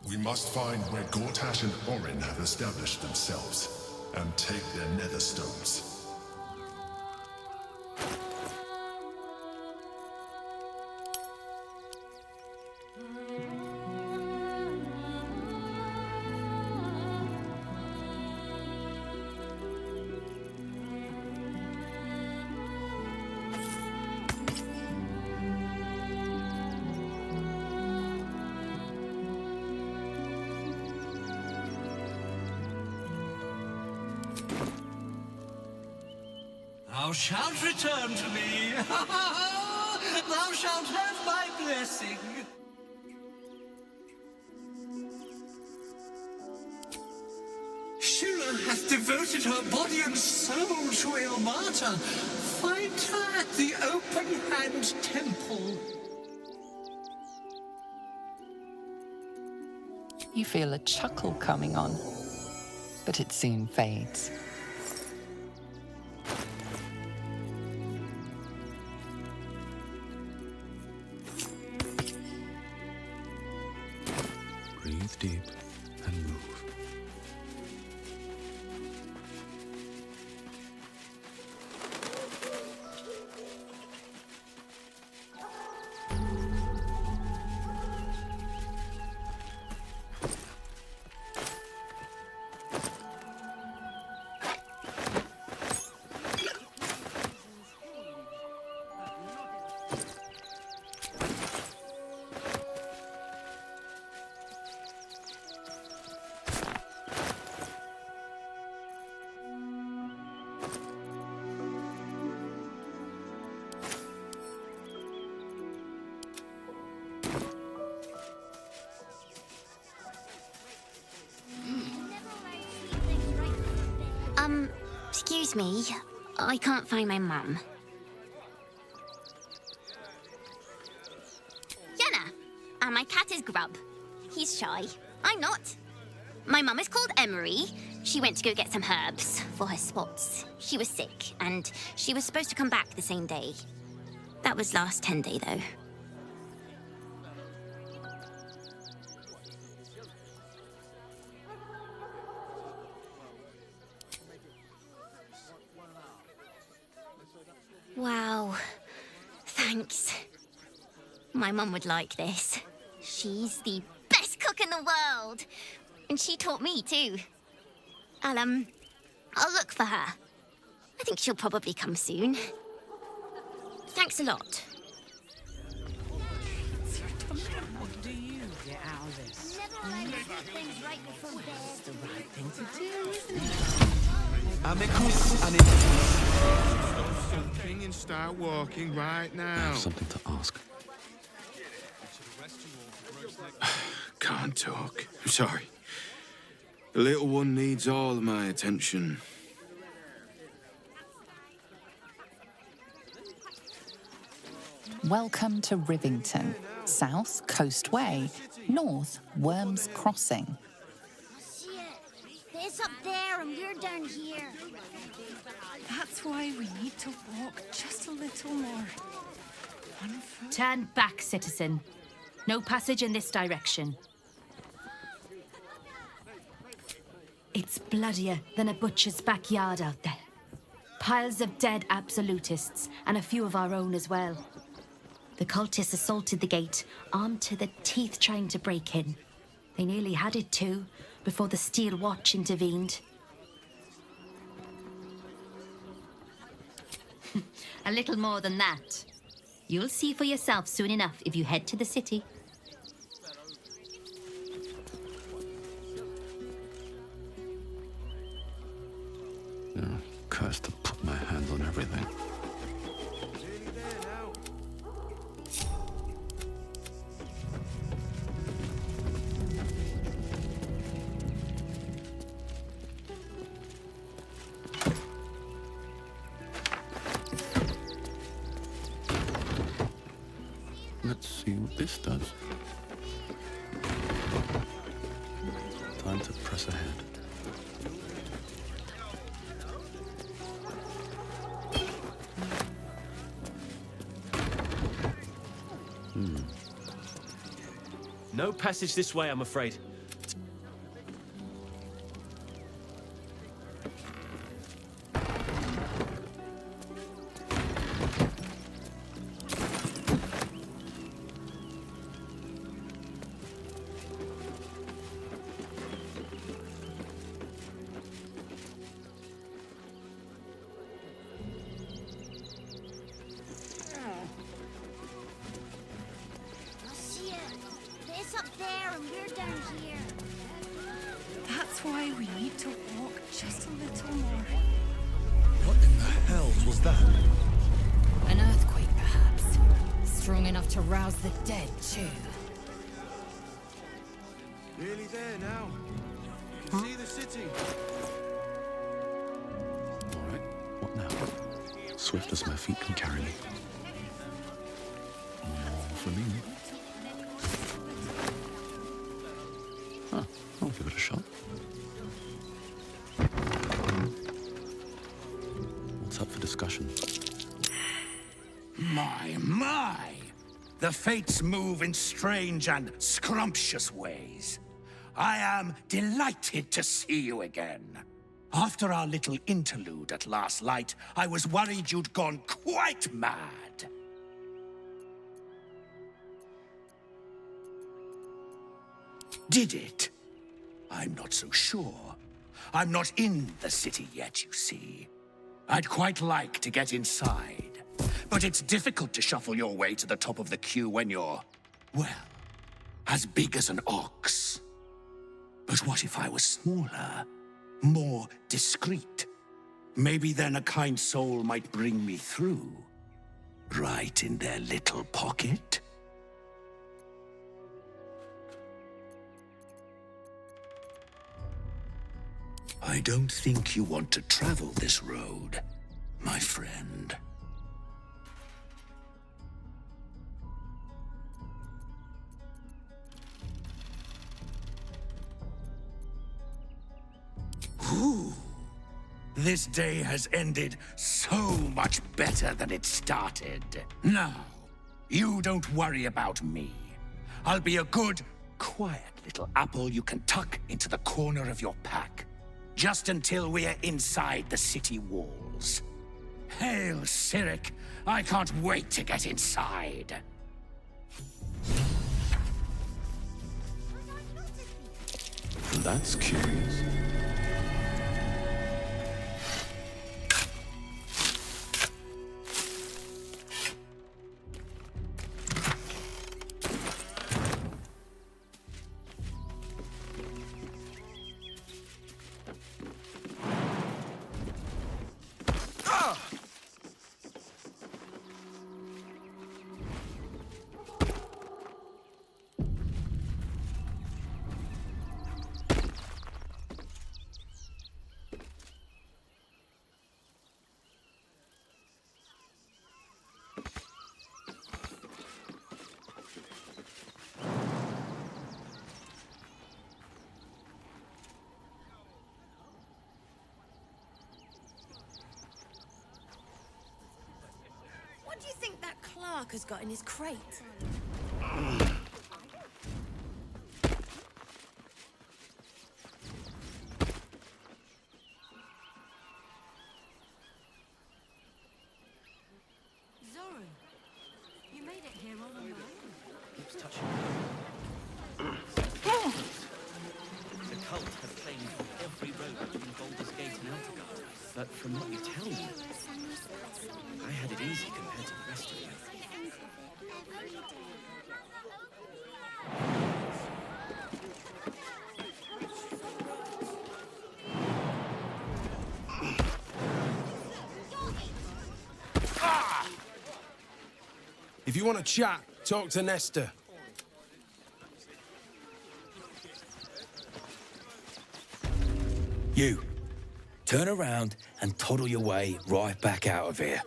We must find where Gortash and Orin have established themselves, and take their nether stones. Thou shalt return to me. Thou shalt have my blessing. Shira hath devoted her body and soul to Ilmata. Find her at the Open Hand Temple. You feel a chuckle coming on, but it soon fades. Breathe deep and move. Excuse me. I can't find my mum. Yenna! And my cat is Grub. He's shy. I'm not. My mum is called Emery. She went to go get some herbs for her spots. She was sick, and she was supposed to come back the same day. That was last 10 day, though. Wow. Thanks. My mum would like this. She's the best cook in the world. And she taught me too. I'll look for her. I think she'll probably come soon. Thanks a lot. What do you get out of this? Never mind to keep things right before bed. It's the right thing to do, isn't it? Stop sulking and start walking right I now. have something to ask. Can't talk. I'm sorry. The little one needs all of my attention. Welcome to Rivington, south Coast Way, north Worms Crossing. See it. It's up there and we're down here. That's why we need to walk just a little more. On foot. Turn back, citizen. No passage in this direction. It's bloodier than a butcher's backyard out there. Piles of dead absolutists, and a few of our own as well. The cultists assaulted the gate, armed to the teeth trying to break in. They nearly had it too, before the Steel Watch intervened. A little more than that. You'll see for yourself soon enough if you head to the city. Yeah, cursed to put my hands on everything. Let's see what this does. Time to press ahead. No passage this way, I'm afraid. up there and we're down here. That's why we need to walk just a little more. What in the hell was that? An earthquake, perhaps. Strong enough to rouse the dead, too. Nearly there now. You can see the city. All right, what now? Swift as my feet can carry me. More for me. Huh, I'll give it a shot. What's up for discussion? My! The fates move in strange and scrumptious ways. I am delighted to see you again. After our little interlude at last light, I was worried you'd gone quite mad. Did it? I'm not so sure. I'm not in the city yet, you see. I'd quite like to get inside, but it's difficult to shuffle your way to the top of the queue when you're, well, as big as an ox. But what if I was smaller, more discreet? Maybe then a kind soul might bring me through, right in their little pocket. I don't think you want to travel this road, my friend. Ooh. This day has ended so much better than it started. Now, you don't worry about me. I'll be a good, quiet little apple you can tuck into the corner of your pack. Just until we're inside the city walls. Hail, Cyric! I can't wait to get inside. That's curious. What do you think that clerk has got in his crate? Zoran, you made it here all on your own. Keeps touching. The cult have claimed every road between Baldur's Gate and Eldergard. But from what you tell me, I had it easy compared to the rest of you. If you want to chat, talk to Nestor. You, turn around and toddle your way right back out of here.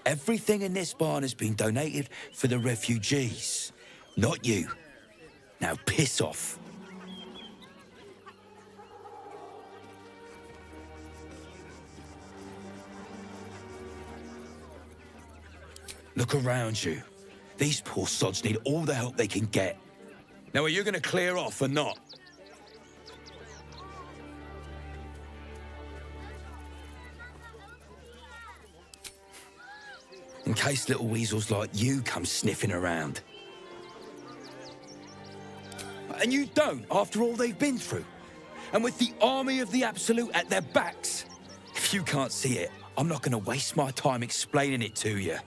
Everything in this barn has been donated for the refugees, not you. Now piss off. Look around you. These poor sods need all the help they can get. Now, are you going to clear off or not? In case little weasels like you come sniffing around. And you don't, after all they've been through. And with the army of the Absolute at their backs. If you can't see it, I'm not going to waste my time explaining it to you.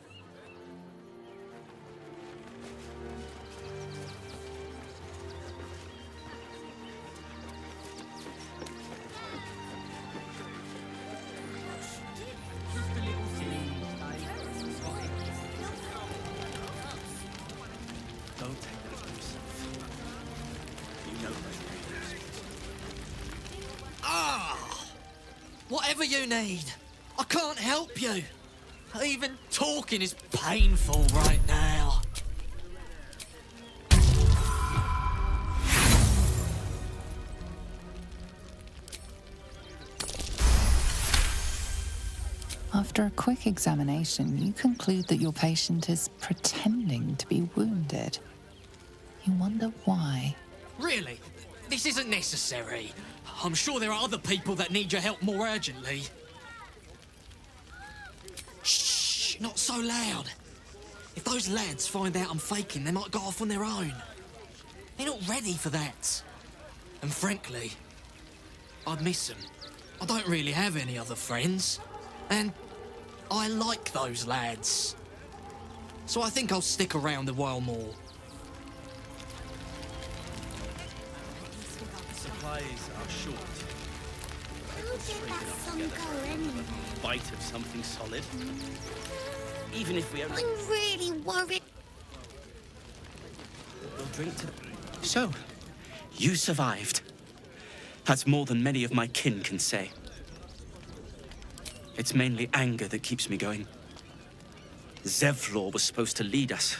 Whatever you need. I can't help you. Even talking is painful right now. After a quick examination, you conclude that your patient is pretending to be wounded. You wonder why. Really? This isn't necessary. I'm sure there are other people that need your help more urgently. Shh, not so loud. If those lads find out I'm faking, they might go off on their own. They're not ready for that. And frankly, I'd miss them. I don't really have any other friends. And I like those lads. So I think I'll stick around a while more. Supplies are short. Bite of something solid. Even if we only... I'm really worried. We'll drink to... So, you survived. That's more than many of my kin can say. It's mainly anger that keeps me going. Zevlor was supposed to lead us,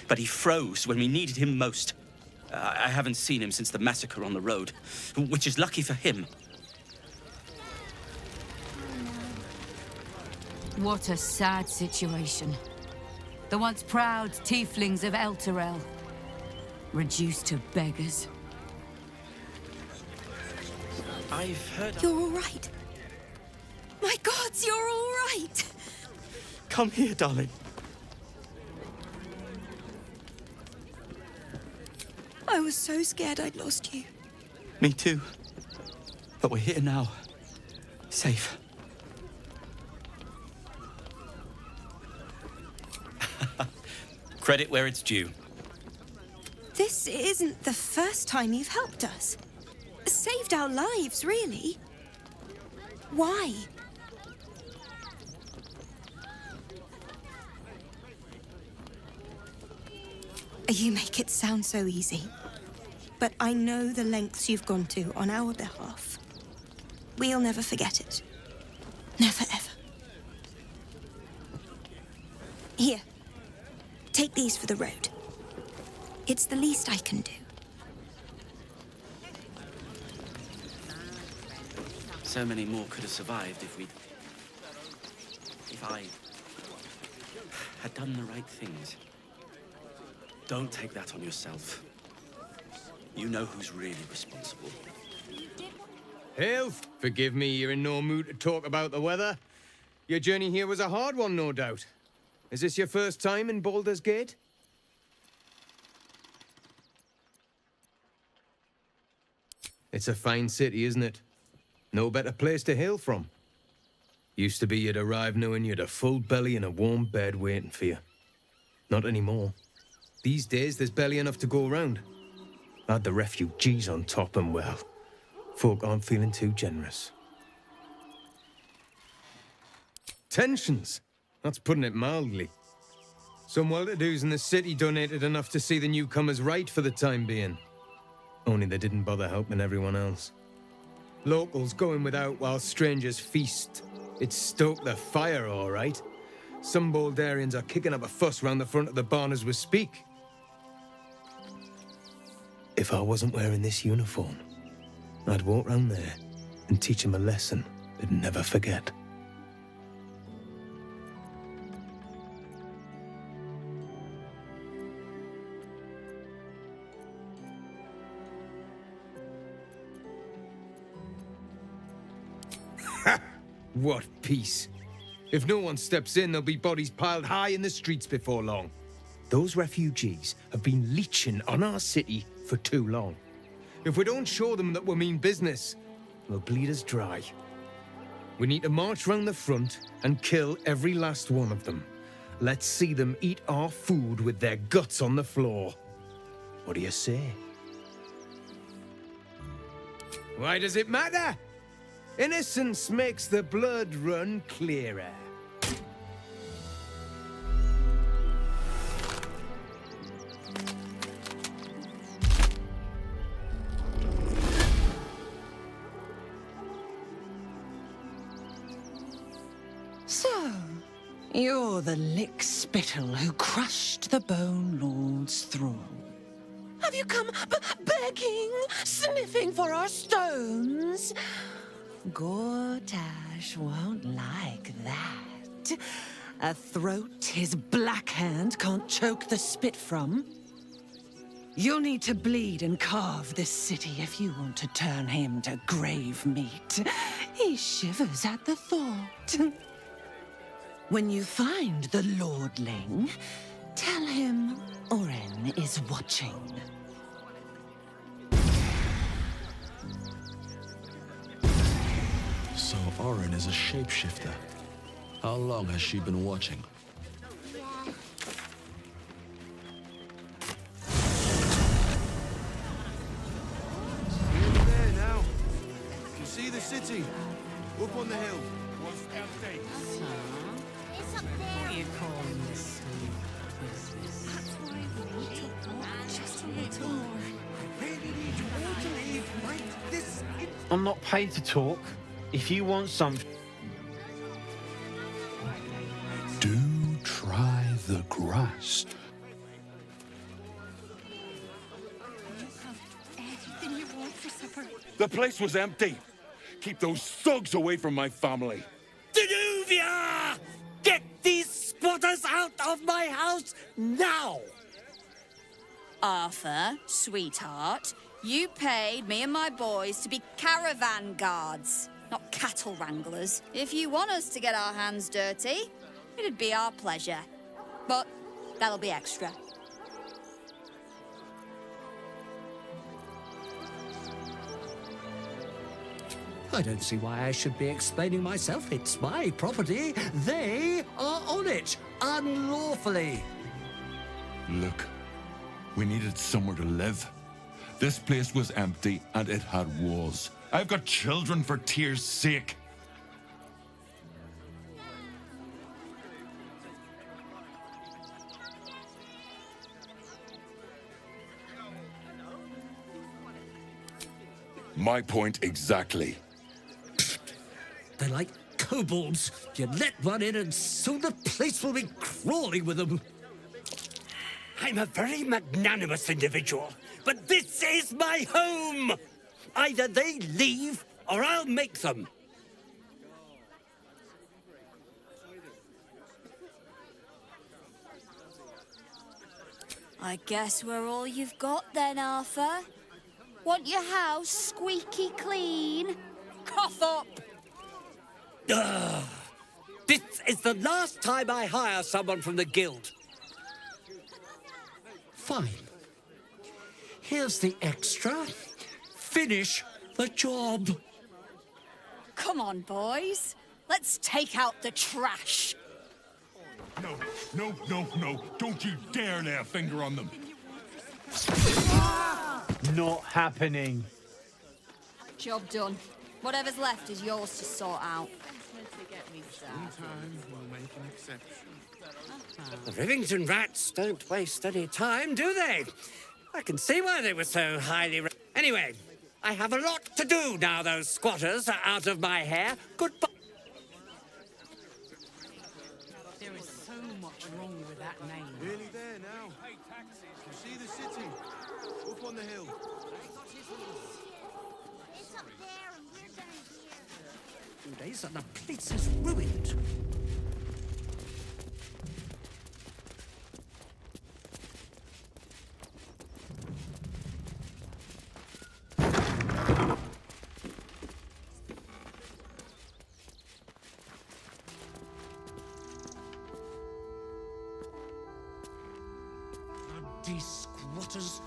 but he froze when we needed him most. I haven't seen him since the massacre on the road, which is lucky for him. What a sad situation. The once proud tieflings of Elturel, reduced to beggars. I've heard... You're all right. My gods, you're all right. Come here, darling. I was so scared I'd lost you. Me too. But we're here now. Safe. Credit where it's due. This isn't the first time you've helped us. Saved our lives, really. Why? You make it sound so easy. But I know the lengths you've gone to on our behalf. We'll never forget it. Never, ever. Here. Take these for the road. It's the least I can do. So many more could have survived if I had done the right things. Don't take that on yourself. You know who's really responsible. Hail! Forgive me, you're in no mood to talk about the weather. Your journey here was a hard one, no doubt. Is this your first time in Baldur's Gate? It's a fine city, isn't it? No better place to hail from. Used to be you'd arrive knowing you'd a full belly and a warm bed waiting for you. Not anymore. These days, there's barely enough to go around. Add the refugees on top and, well, folk aren't feeling too generous. Tensions. That's putting it mildly. Some well-to-dos in the city donated enough to see the newcomers right for the time being. Only they didn't bother helping everyone else. Locals going without while strangers feast. It stoked the fire, all right. Some Baldurians are kicking up a fuss round the front of the barn as we speak. If I wasn't wearing this uniform, I'd walk round there and teach them a lesson they'd never forget. What peace. If no one steps in, there'll be bodies piled high in the streets before long. Those refugees have been leeching on our city for too long. If we don't show them that we mean business, they'll bleed us dry. We need to march round the front and kill every last one of them. Let's see them eat our food with their guts on the floor. What do you say? Why does it matter? Innocence makes the blood run clearer. So, you're the lick-spittle who crushed the Bone Lord's thrall. Have you come begging, sniffing for our stones? Gortash won't like that. A throat his black hand can't choke the spit from. You'll need to bleed and carve this city if you want to turn him to grave meat. He shivers at the thought. When you find the Lordling, tell him Oren is watching. So Oren is a shapeshifter. How long has she been watching? There now. You see the city? Up on the hill. What's empty? It's up there. What are you calling this business? That's why we need to walk just a little more. Really need you all to leave right this I'm not paid to talk. If you want something... Do try the grass. Everything you want for supper. The place was empty. Keep those thugs away from my family. Danuvia! Get these squatters out of my house now! Arthur, sweetheart, you paid me and my boys to be caravan guards, not cattle wranglers. If you want us to get our hands dirty, it'd be our pleasure. But that'll be extra. I don't see why I should be explaining myself. It's my property. They are on it, unlawfully. Look, we needed somewhere to live. This place was empty and it had walls. I've got children for Tyr's sake. My point exactly. They're like kobolds. You let one in and soon the place will be crawling with them. I'm a very magnanimous individual, but this is my home! Either they leave, or I'll make them. I guess we're all you've got then, Arthur. Want your house squeaky clean? Cough up! Ugh. This is the last time I hire someone from the guild. Fine. Here's the extra. Finish the job. Come on, boys. Let's take out the trash. No, no, no, no. Don't you dare lay a finger on them. Not happening. Job done. Whatever's left is yours to sort out. Sometimes we'll make an exception. The Rivington rats don't waste any time, do they? I can see why they were so highly... Anyway, I have a lot to do now those squatters are out of my hair. Goodbye. There is so much wrong with that name. Nearly there now. You see the city? Up on the hill. It's up there and we're down here. 2 days and the place is ruined. Bloody squatters.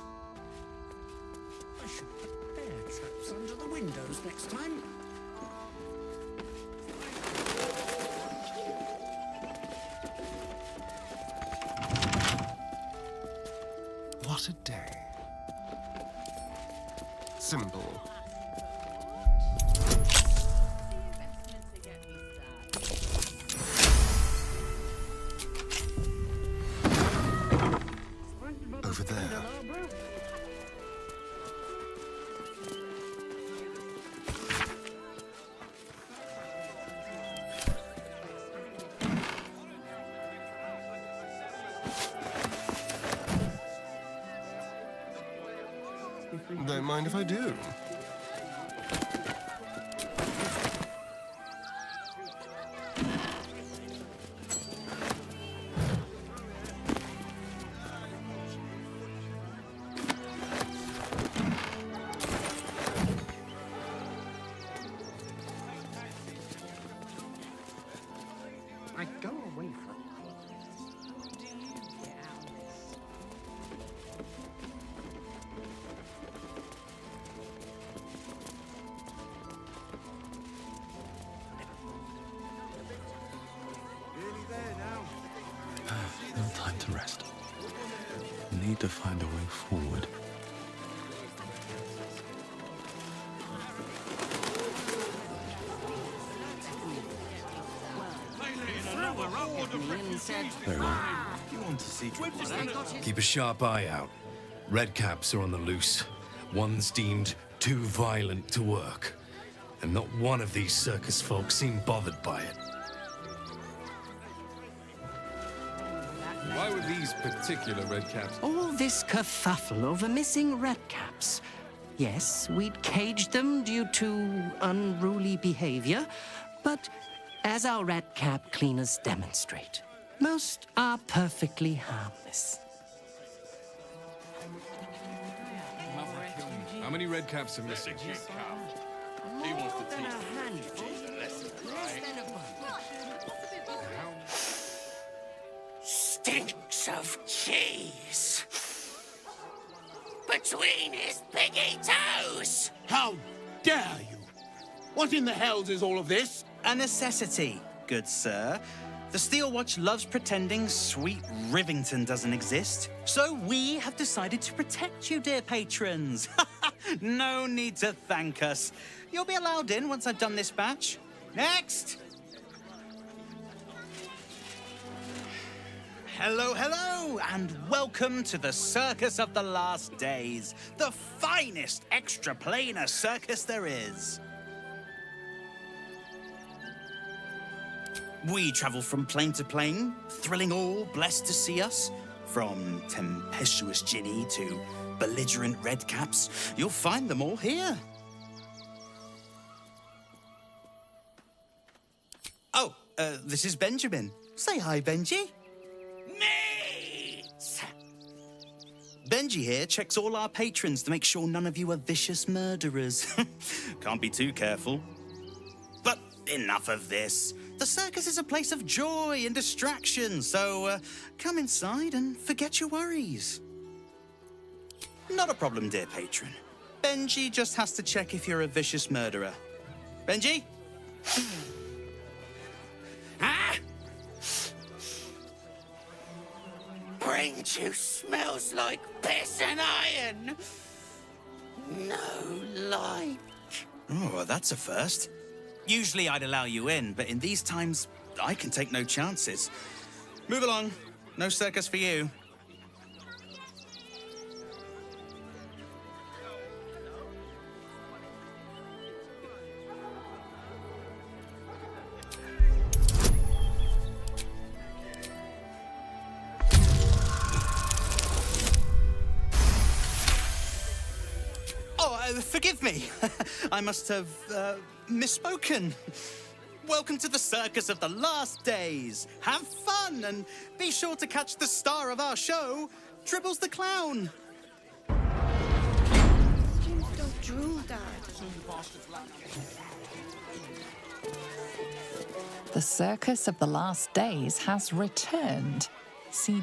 I should put bear traps under the windows next time. What a day. Simple. Over there. don't mind if I do. I go away from No time to rest. Need to find a way forward. Very well. Keep a sharp eye out. Redcaps are on the loose. One's deemed too violent to work. And not one of these circus folk seem bothered by it. Why were these particular redcaps? All this kerfuffle over missing redcaps. Yes, we'd caged them due to unruly behavior, but as our redcap cleaners demonstrate, most are perfectly harmless. How many redcaps are missing? He wants to teach the refugees a lesson, Stinks of cheese between his piggy toes. How dare you? What in the hells is all of this? A necessity, good sir. The Steel Watch loves pretending sweet Rivington doesn't exist. So we have decided to protect you, dear patrons. No need to thank us. You'll be allowed in once I've done this batch. Next! Hello, hello, and welcome to the Circus of the Last Days, the finest extra-planar circus there is. We travel from plane to plane, thrilling all blessed to see us. From tempestuous Ginny to belligerent redcaps, you'll find them all here. Oh, this is Benjamin. Say hi, Benji. Benji here checks all our patrons to make sure none of you are vicious murderers. Can't be too careful. But enough of this. The circus is a place of joy and distraction, so come inside and forget your worries. Not a problem, dear patron. Benji just has to check if you're a vicious murderer. Benji? Ah! Brain juice smells like piss and iron. No light. Oh, that's a first. Usually I'd allow you in, but in these times, I can take no chances. Move along. No circus for you. Forgive me. I must have misspoken. Welcome to the Circus of the Last Days. Have fun and be sure to catch the star of our show, Dribbles the Clown. Don't drool, Dad. The Circus of the Last Days has returned. See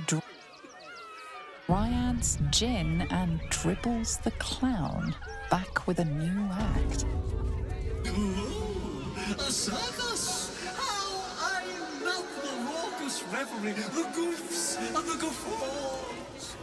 Dryads, Jin, and Dribbles the Clown back with a new act. Ooh, a circus! How I love the raucous revelry, the goofs and the guffaws!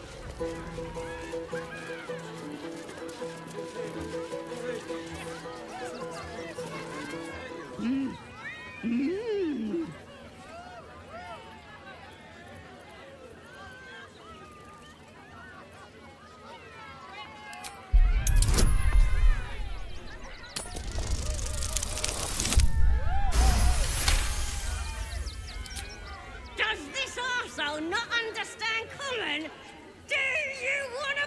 Does this arsehole not understand common? Do you want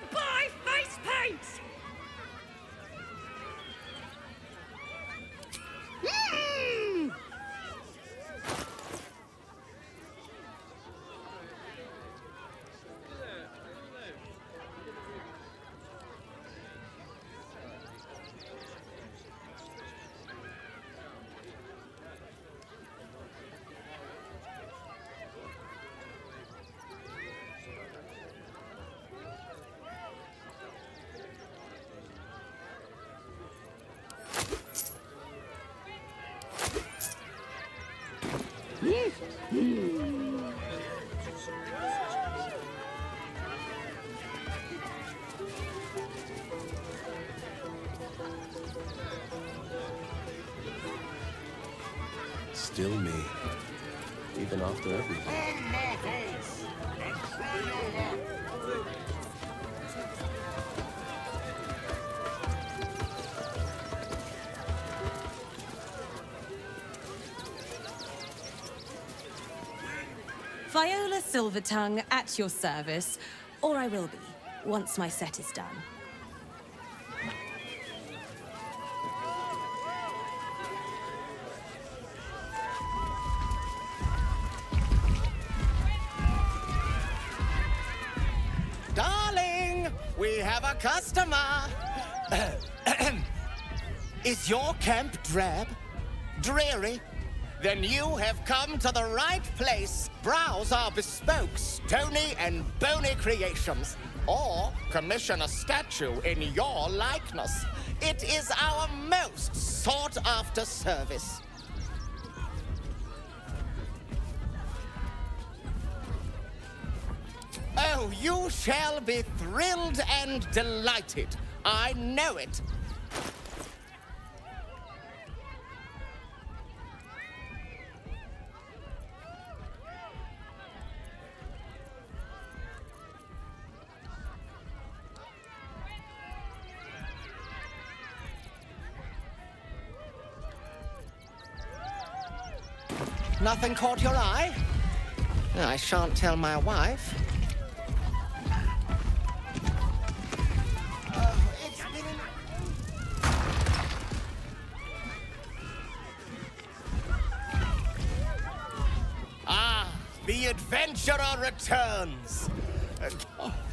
Still me, even after everything. Viola Silvertongue at your service, or I will be, once my set is done. Darling, we have a customer. Is your camp drab? Dreary? Then you have come to the right place. Browse our bespoke, stony and bony creations. Or commission a statue in your likeness. It is our most sought-after service. Oh, you shall be thrilled and delighted. I know it. Nothing caught your eye? I shan't tell my wife. The adventurer returns.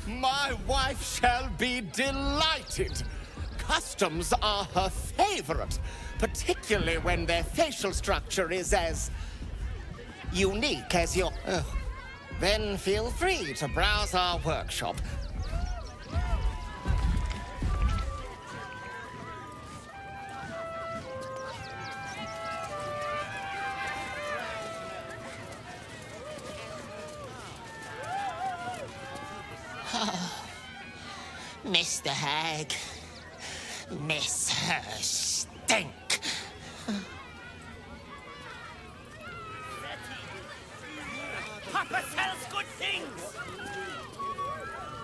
My wife shall be delighted. Customs are her favorite, particularly when their facial structure is as unique as your... Oh. Then feel free to browse our workshop. Mr. Hag, miss her stink. Papa sells good things!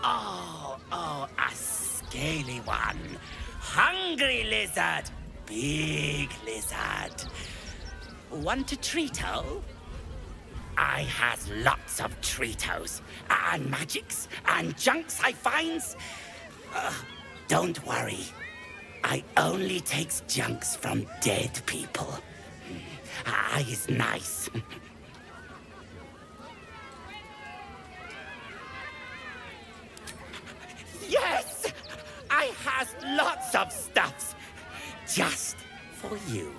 Oh, a scaly one. Hungry lizard. Big lizard. Want a treato? I has lots of treatos. And magics, and junks I finds. Don't worry. I only takes junks from dead people. I is nice. Yes! I has lots of stuffs. Just for you.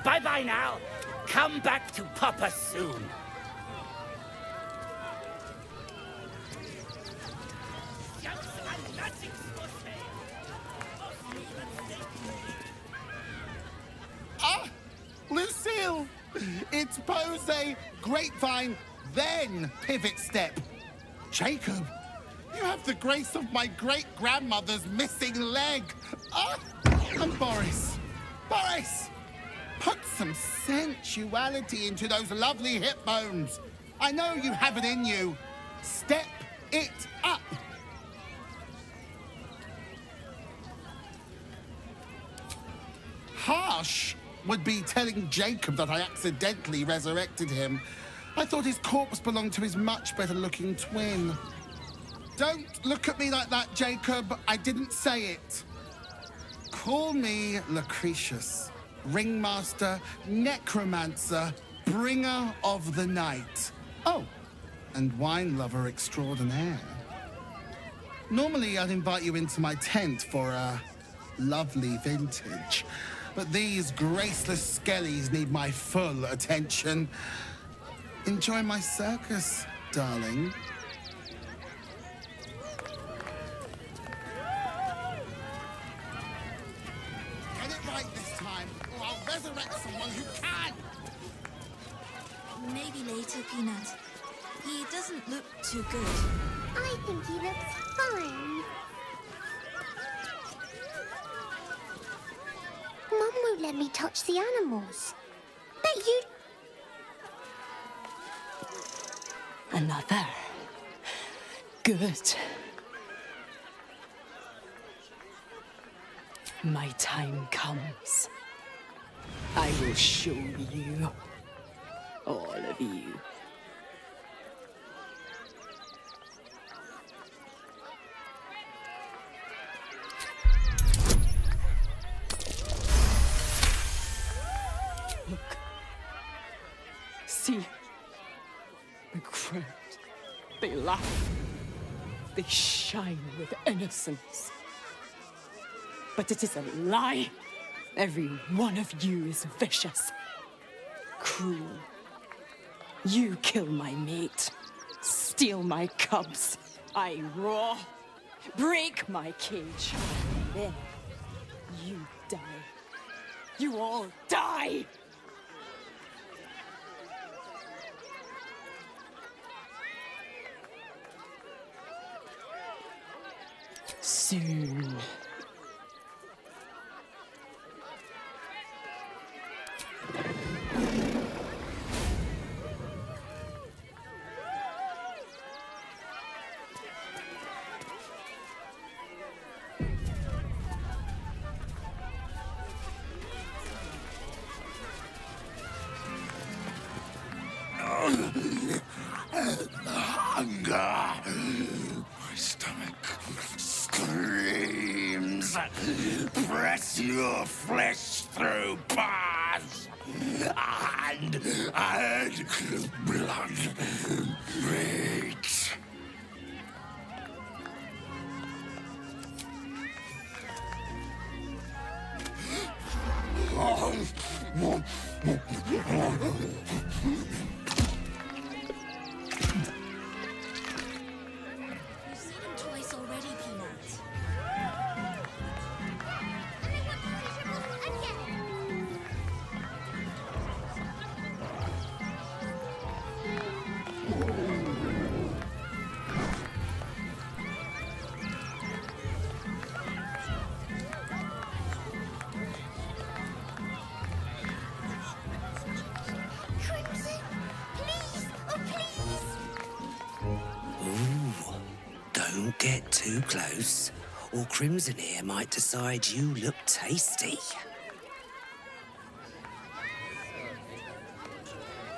Bye-bye now. Come back to Papa soon. Ah! Lucille! It's pose, grapevine, then pivot step. Jacob, you have the grace of my great-grandmother's missing leg. Ah! And Boris. Boris! Put some sensuality into those lovely hip bones. I know you have it in you. Step it up. Harsh would be telling Jacob that I accidentally resurrected him. I thought his corpse belonged to his much better looking twin. Don't look at me like that, Jacob. I didn't say it. Call me Lucretius, ringmaster, necromancer, bringer of the night. Oh, and wine lover extraordinaire. Normally, I'd invite you into my tent for a lovely vintage, but these graceless skellies need my full attention. Enjoy my circus, darling. Get it right this time, or I'll resurrect someone who can! Maybe later, Peanut. He doesn't look too good. I think he looks fine. Mum won't let me touch the animals. Bet you... Another. Good. My time comes. I will show you. All of you. Look. See. The crowd. They laugh. They shine with innocence. But it is a lie. Every one of you is vicious. Cruel. You kill my mate. Steal my cubs. I roar. Break my cage. Then you die. You all die! Soon. Hunger. My stomach screams. Press your flesh through bars and add blood meat. Twice already, Peanut. Crimson, please, oh please. Ooh, don't get too close, or Crimson here might decide you look tasty.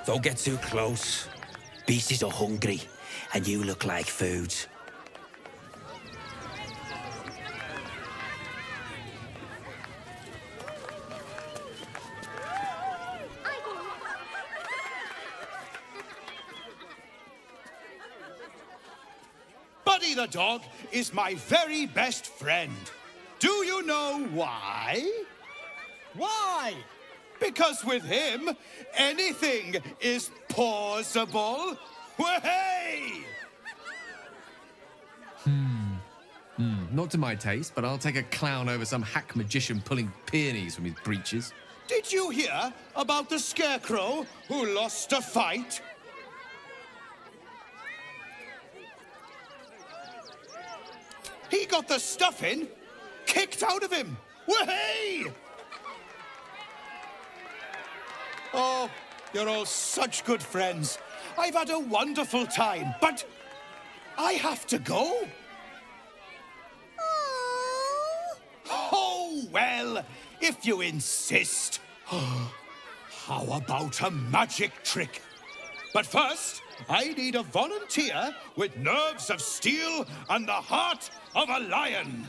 Don't get too close. Beasties are hungry, and you look like food. Buddy the dog is my very best friend. Do you know why? Why? Because with him, anything is possible. Way! Not to my taste, but I'll take a clown over some hack magician pulling peonies from his breeches. Did you hear about the scarecrow who lost a fight? He got the stuffing kicked out of him. Way! Oh, you're all such good friends. I've had a wonderful time, but I have to go. Oh, well, if you insist. How about a magic trick? But first, I need a volunteer with nerves of steel and the heart of a lion.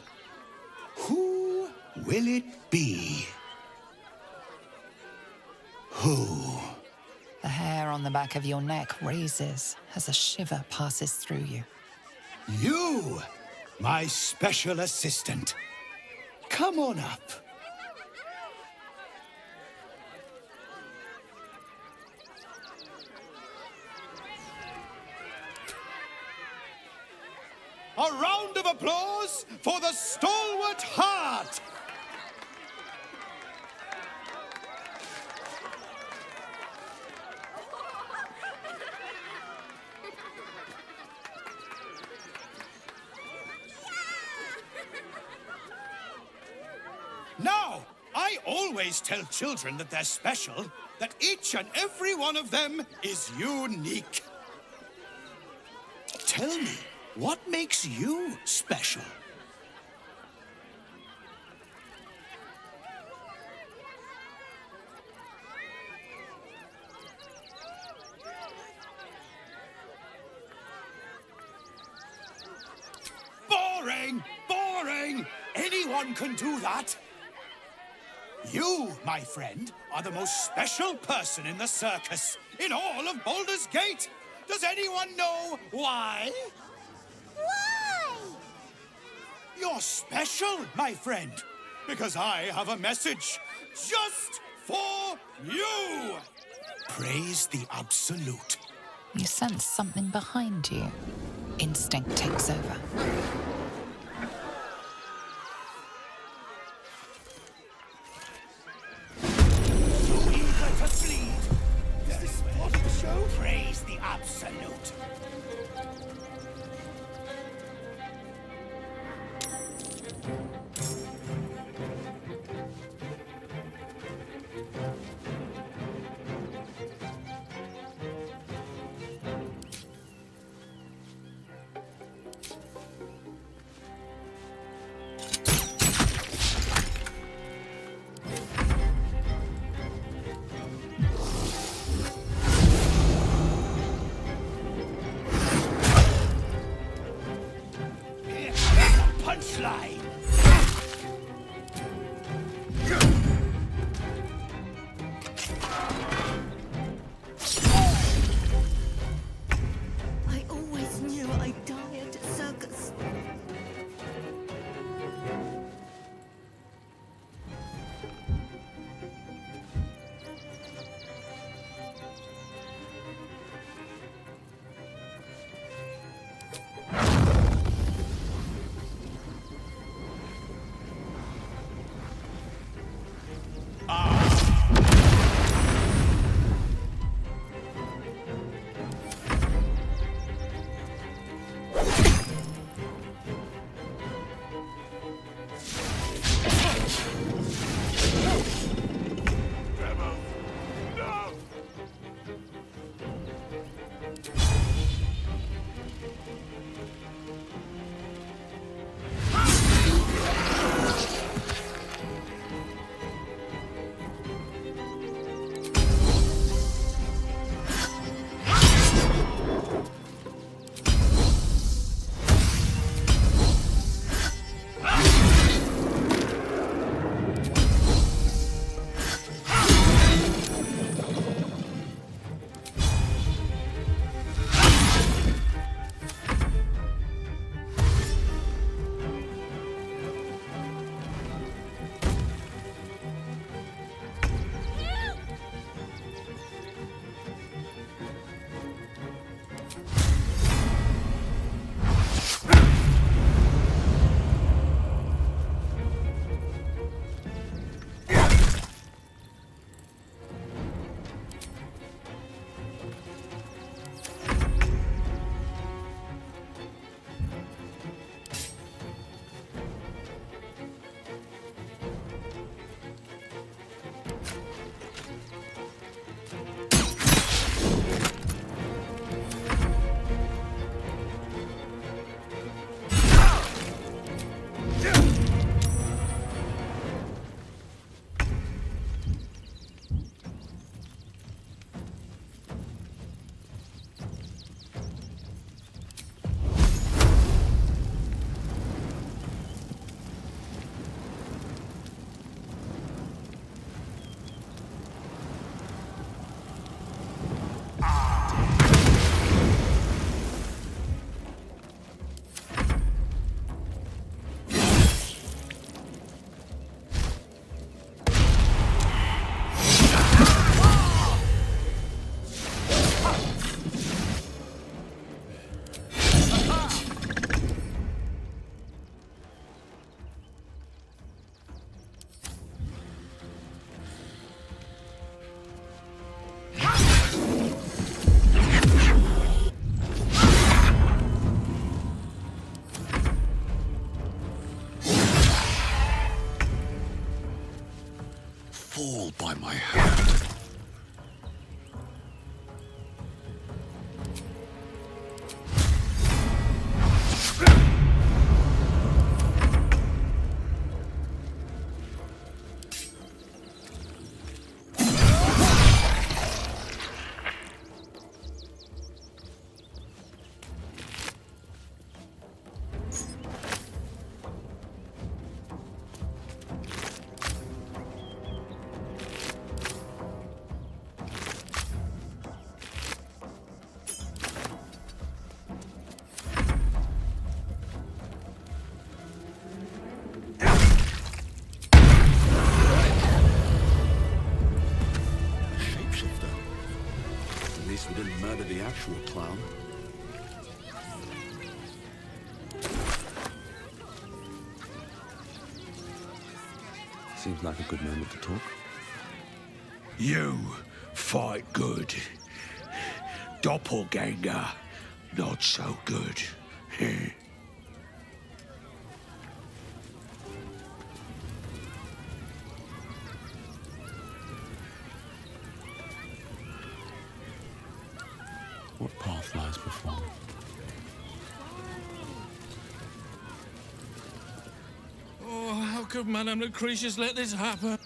Who will it be? Who? The hair on the back of your neck raises as a shiver passes through you. You, my special assistant. Come on up. A round of applause for the stalwart heart! Now, I always tell children that they're special, that each and every one of them is unique. Tell me, what makes you special? Boring! Boring! Anyone can do that. You, my friend, are the most special person in the circus, in all of Baldur's Gate. Does anyone know why? Why? You're special, my friend, because I have a message just for you. Praise the Absolute. You sense something behind you. Instinct takes over. To bleed. Is this what it show? Praise the Absolute. fall by my hand. We didn't murder the actual clown. Seems like a good moment to talk. You fight good. Doppelganger, not so good. What path lies before me? Oh, how could Madame Lucretius let this happen?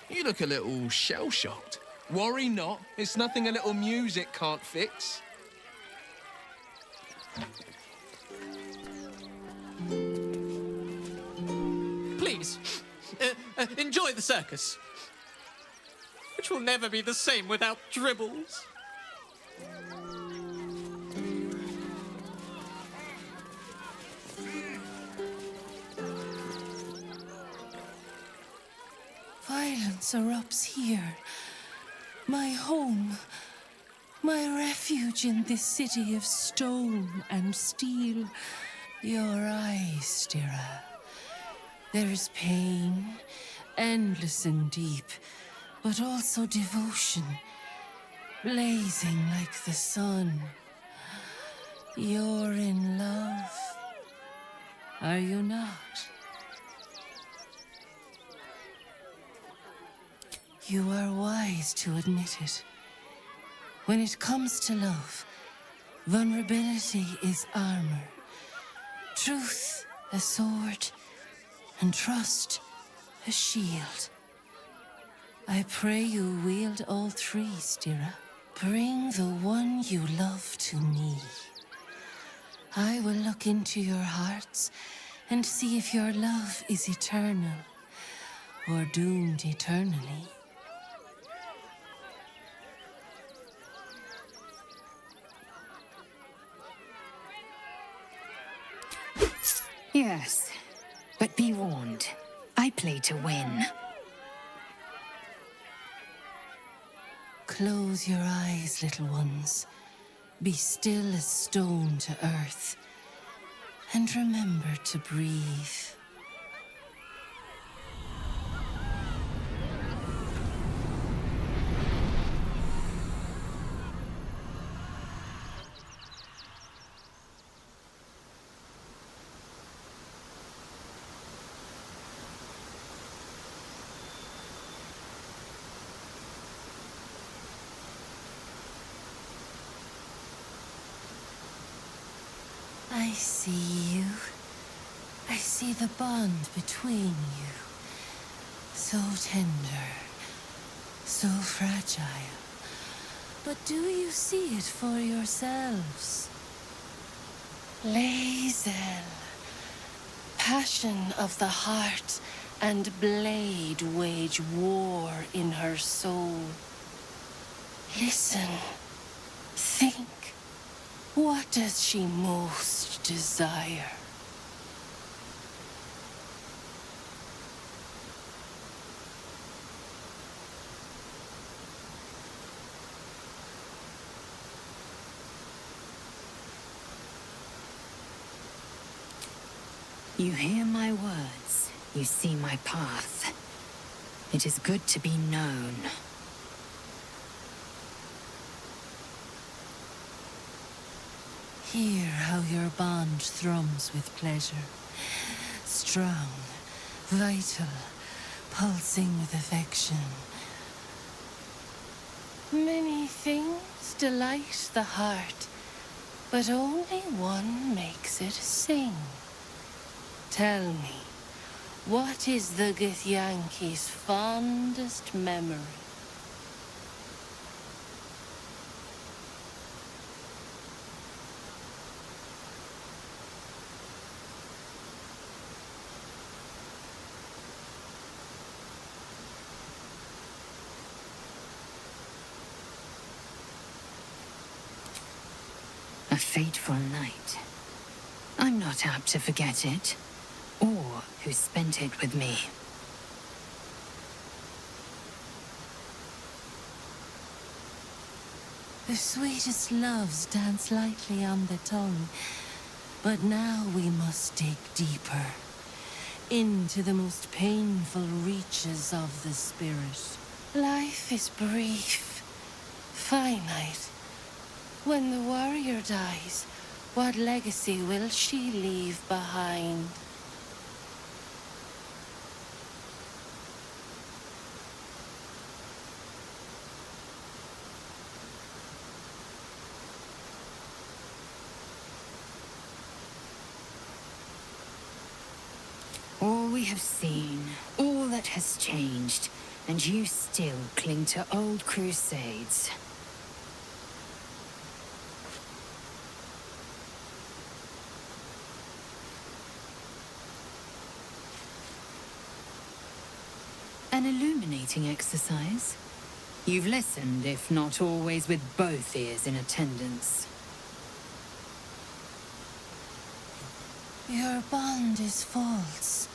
You look a little shell-shocked. Worry not. It's nothing a little music can't fix. Please, enjoy the circus, which will never be the same without dribbles. Violence erupts here. My home. My refuge in this city of stone and steel. Your eyes, Stira. There is pain, endless and deep, but also devotion, blazing like the sun. You're in love, are you not? You are wise to admit it. When it comes to love, vulnerability is armor, truth a sword, and trust a shield. I pray you wield all three, Stira. Bring the one you love to me. I will look into your hearts and see if your love is eternal or doomed eternally. Yes, but be warned. I play to win. Close your eyes, little ones. Be still as stone to earth. And remember to breathe. I see you. I see the bond between you. So tender, so fragile. But do you see it for yourselves? Lae'zel, passion of the heart and blade wage war in her soul. Listen, think. What does she most desire? You hear my words. You see my path. It is good to be known. Hear how your bond thrums with pleasure. Strong, vital, pulsing with affection. Many things delight the heart, but only one makes it sing. Tell me, what is the Githyanki's fondest memory? A fateful night. I'm not apt to forget it, or who spent it with me. The sweetest loves dance lightly on the tongue, but now we must dig deeper, into the most painful reaches of the spirit. Life is brief, finite. When the warrior dies, what legacy will she leave behind? All we have seen, all that has changed, and you still cling to old crusades. An illuminating exercise. You've listened, if not always with both ears in attendance. Your bond is false,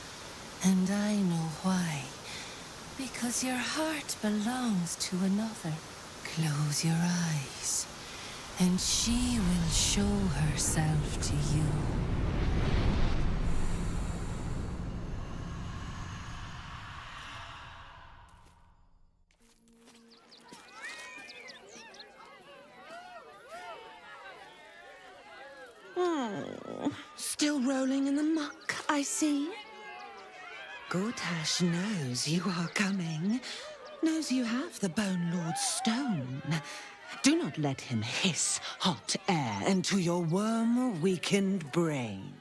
and I know why. Because your heart belongs to another. Close your eyes, and she will show herself to you. Still rolling in the muck, I see. Gortash knows you are coming. Knows you have the Bone Lord's stone. Do not let him hiss hot air into your worm-weakened brain.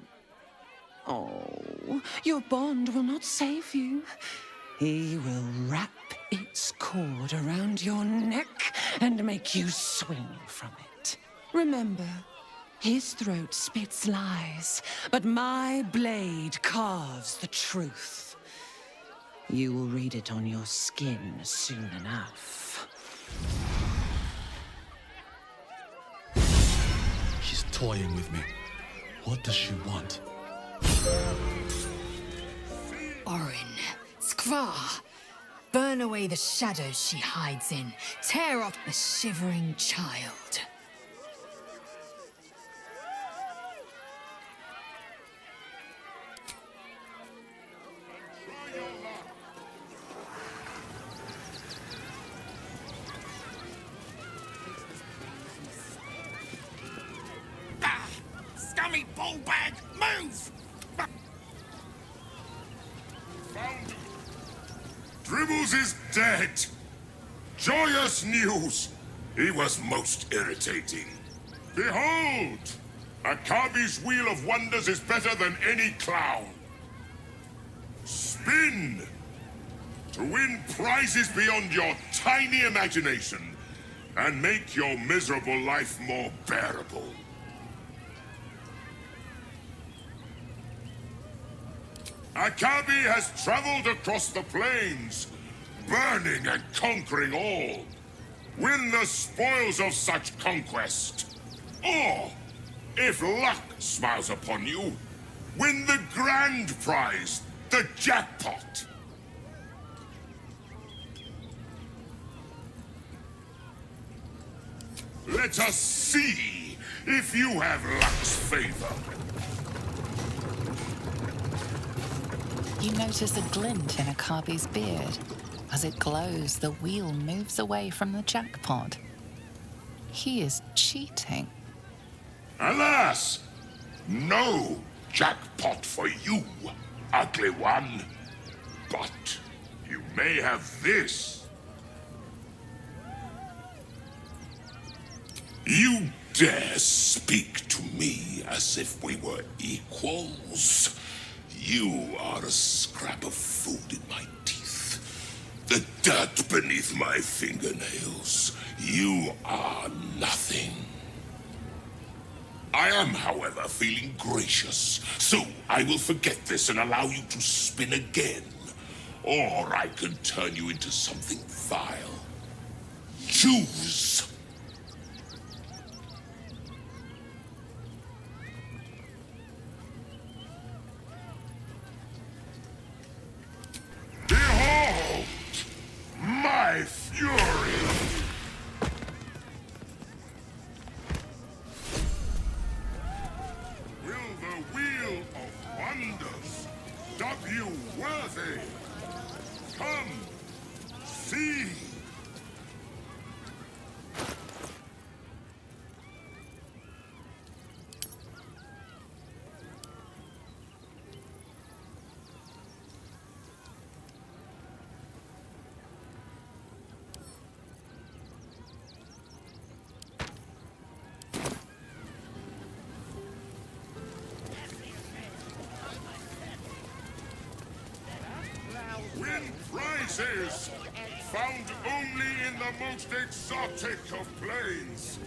Oh, your bond will not save you. He will wrap its cord around your neck and make you swing from it. Remember, his throat spits lies, but my blade carves the truth. You will read it on your skin soon enough. She's toying with me. What does she want? Orin, Skvar, burn away the shadows she hides in. Tear off the shivering child. Scummy bullbag! Move! Dribbles is dead! Joyous news! He was most irritating. Behold! Akabi's Wheel of Wonders is better than any clown. Spin! To win prizes beyond your tiny imagination and make your miserable life more bearable. Akabi has traveled across the plains, burning and conquering all. Win the spoils of such conquest. Or, if luck smiles upon you, win the grand prize, the jackpot. Let us see if you have luck's favor. You notice a glint in Akabi's beard. As it glows, the wheel moves away from the jackpot. He is cheating. Alas! No jackpot for you, ugly one. But you may have this. You dare speak to me as if we were equals? You are a scrap of food in my teeth. The dirt beneath my fingernails. You are nothing. I am, however, feeling gracious, so I will forget this and allow you to spin again. Or I can turn you into something vile. Choose! Behold! My fury! Will the wheel of wonders dub you worthy? Come, see! Win prizes found only in the most exotic of planes.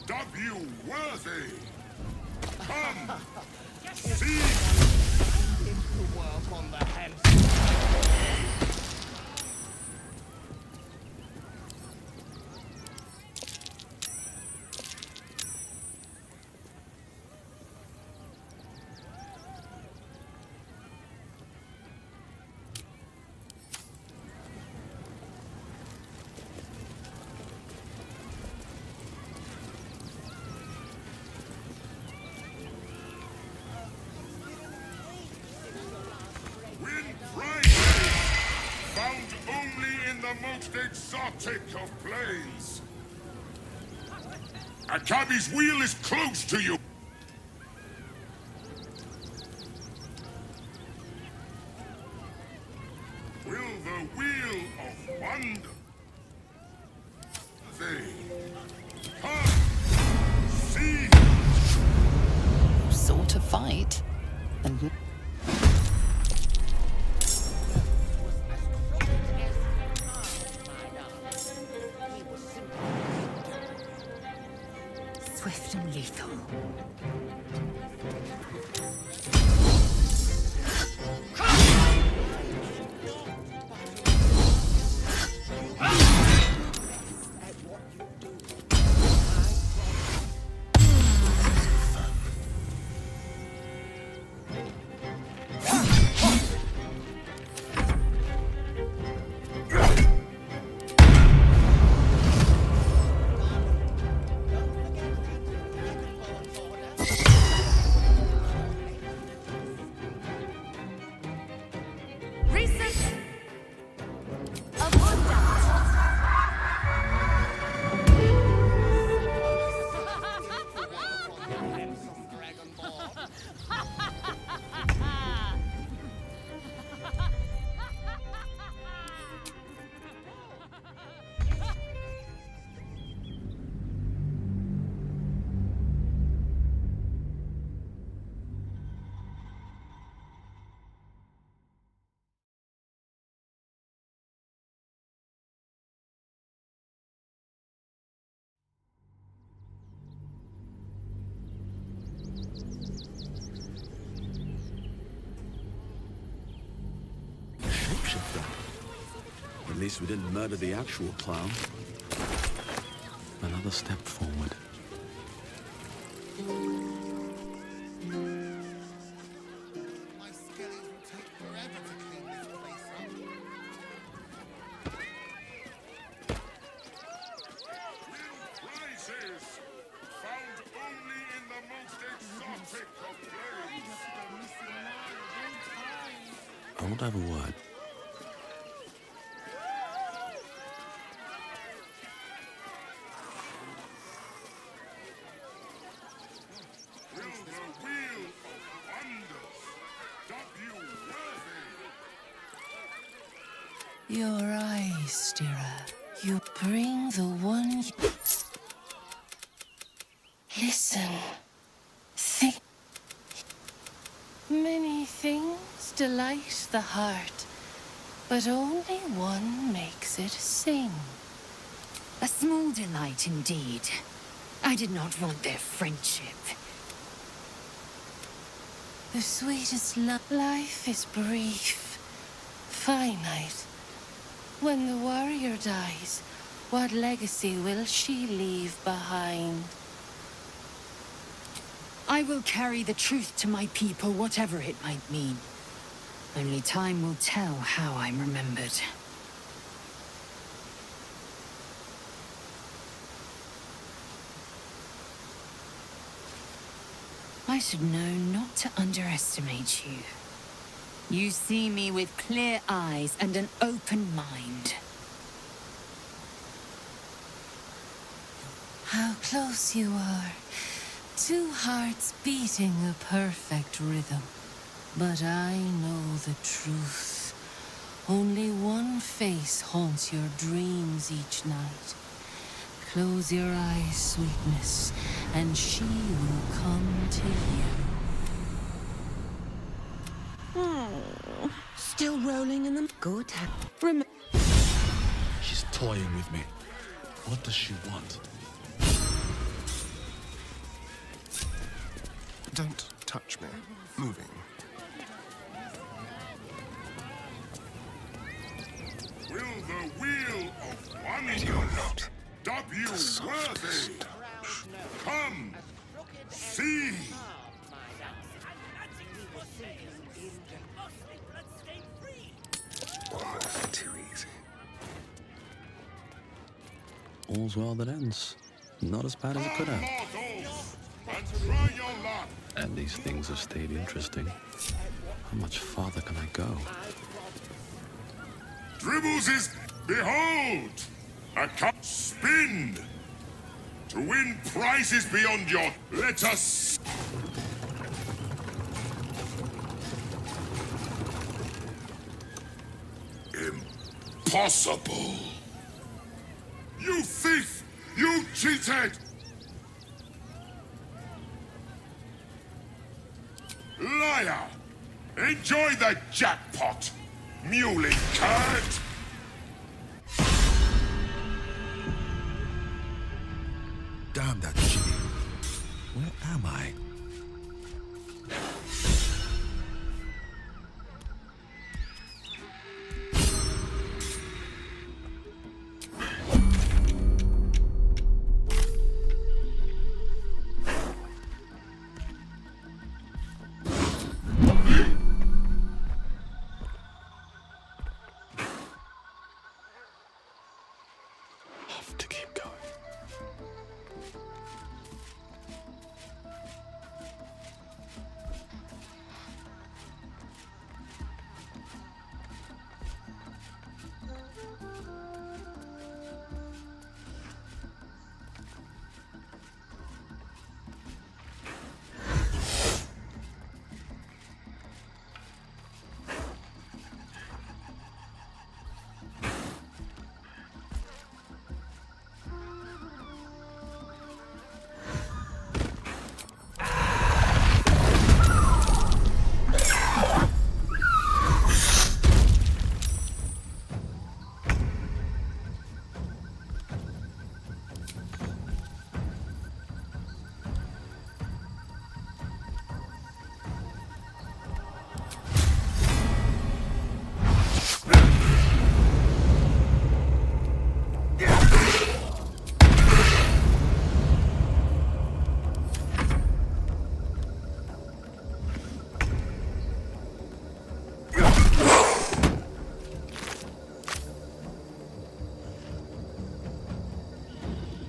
Dub you worthy. Come, see. To work on the hands. Found only in the most exotic of planes. Akabi's wheel is close to you. Will the wheel of wonder come, see? Sort of fight. And Swift and lethal. At least we didn't murder the actual clown. Another step forward. My skellies will take forever to clean this place Prizes! Found only in the most exotic of planes! I won't have a word. Will the wheel of wonders dub you worthy? Your eyes, Stira. You bring the one. Listen. Think. Many things delight the heart, but only one makes it sing. A small delight indeed. I did not want their friendship. The sweetest life is brief, finite. When the warrior dies, what legacy will she leave behind? I will carry the truth to my people, whatever it might mean. Only time will tell how I'm remembered. I should know not to underestimate you. You see me with clear eyes and an open mind. How close you are. Two hearts beating a perfect rhythm. But I know the truth. Only one face haunts your dreams each night. Close your eyes, sweetness, and she will come to you. Still rolling in them. Good. She's toying with me. What does she want? Don't touch me. Moving. Will the wheel of wonders dub you worthy? Come, see! Too easy. All's well that ends. Not as bad as it could have. Mortals, and try your luck! And these things have stayed interesting. How much farther can I go? Dribbles is... Behold! A cup spin! To win prizes beyond your... Let us... Impossible! You thief! You cheated! Liar! Enjoy the jackpot, muley cad! Damn that genie. Where am I?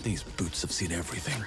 These boots have seen everything.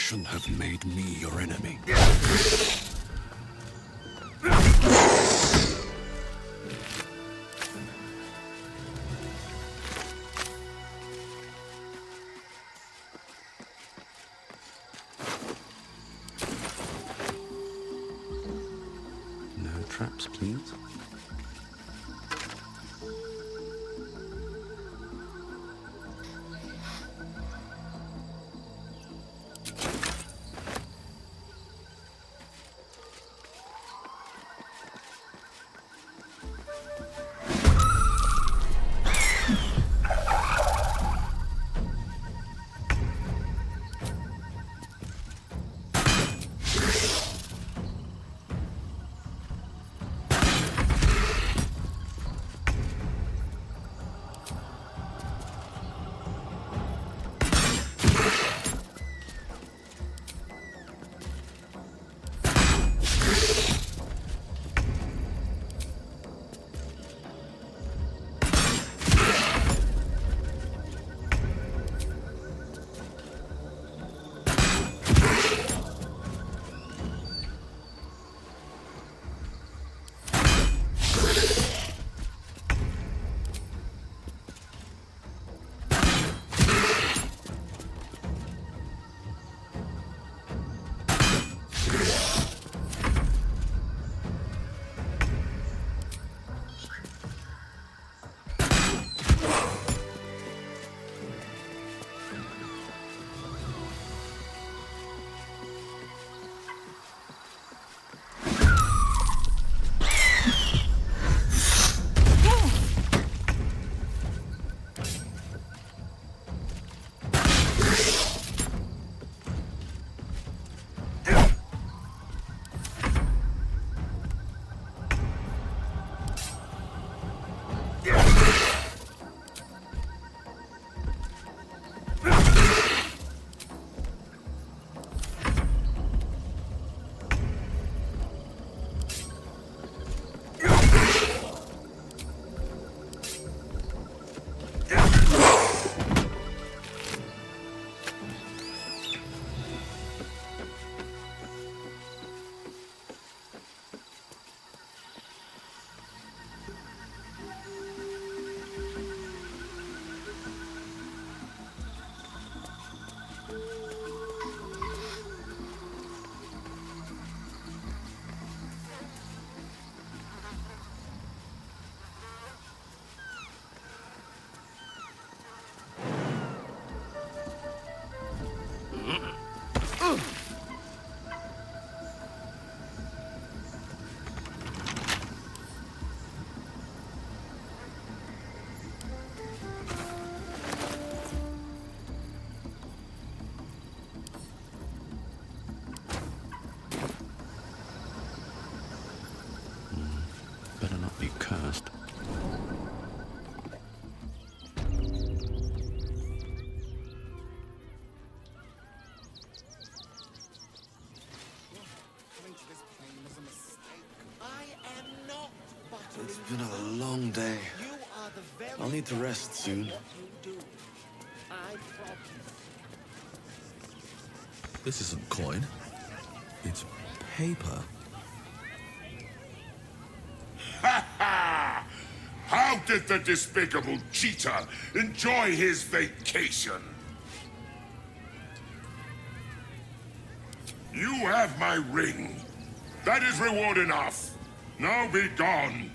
Shouldn't have made me your enemy. No traps, please. need to rest soon. This isn't coin. It's paper. Ha ha! How did the despicable cheater enjoy his vacation? You have my ring. That is reward enough. Now be gone.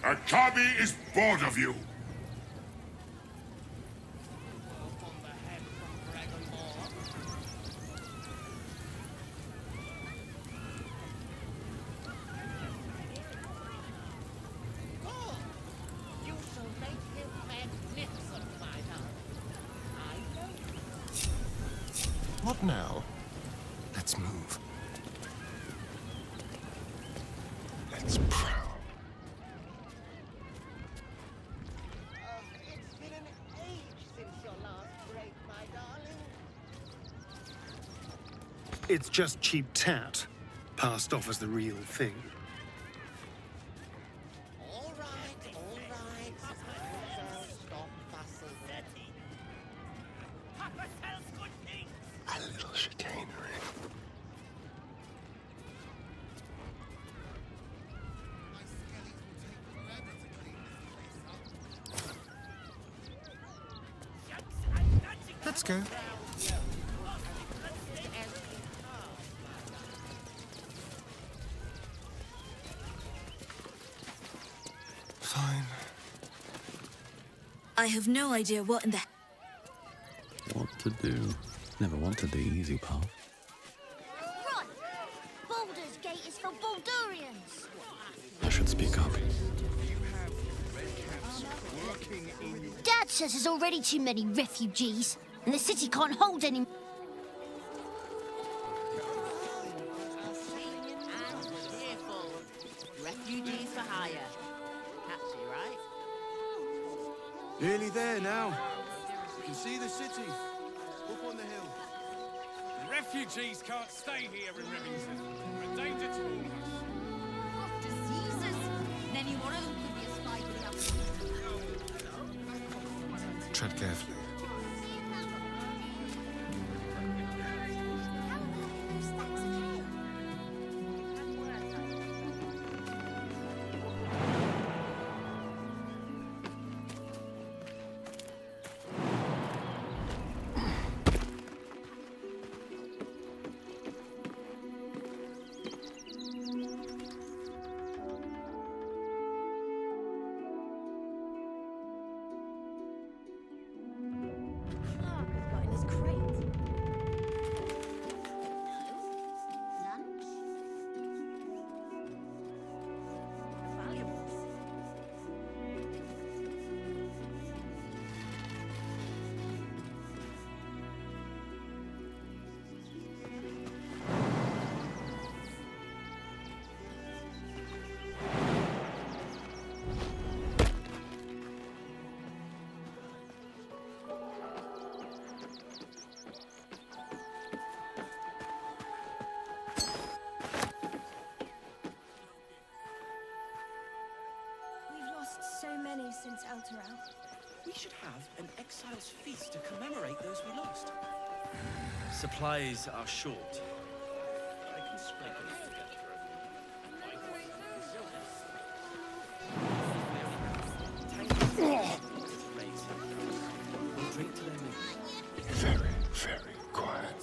Akabi is bored of you. What now? Let's move. Let's prowl. It's been an age since your last break, my darling. It's just cheap tat, passed off as the real thing. All right. Stop fussing. Papa sells good things. A little chicanery. Let's go. Fine. I have no idea what in the... What to do? Never wanted the easy path. Right! Baldur's Gate is for Baldurians! I should speak up. Dad says there's already too many refugees, and the city can't hold any... Refugees for hire. Catchy, right? Nearly there now. You can see the city. Up on the hill. The refugees can't stay here in Remington. They're a danger to all of us. What diseases? And any one of them could be a spy to the Tread carefully. Since Elturel. We should have an exile's feast to commemorate those we lost. Supplies are short. I can scrape enough together. We'll drink to their memory. Very, very quiet.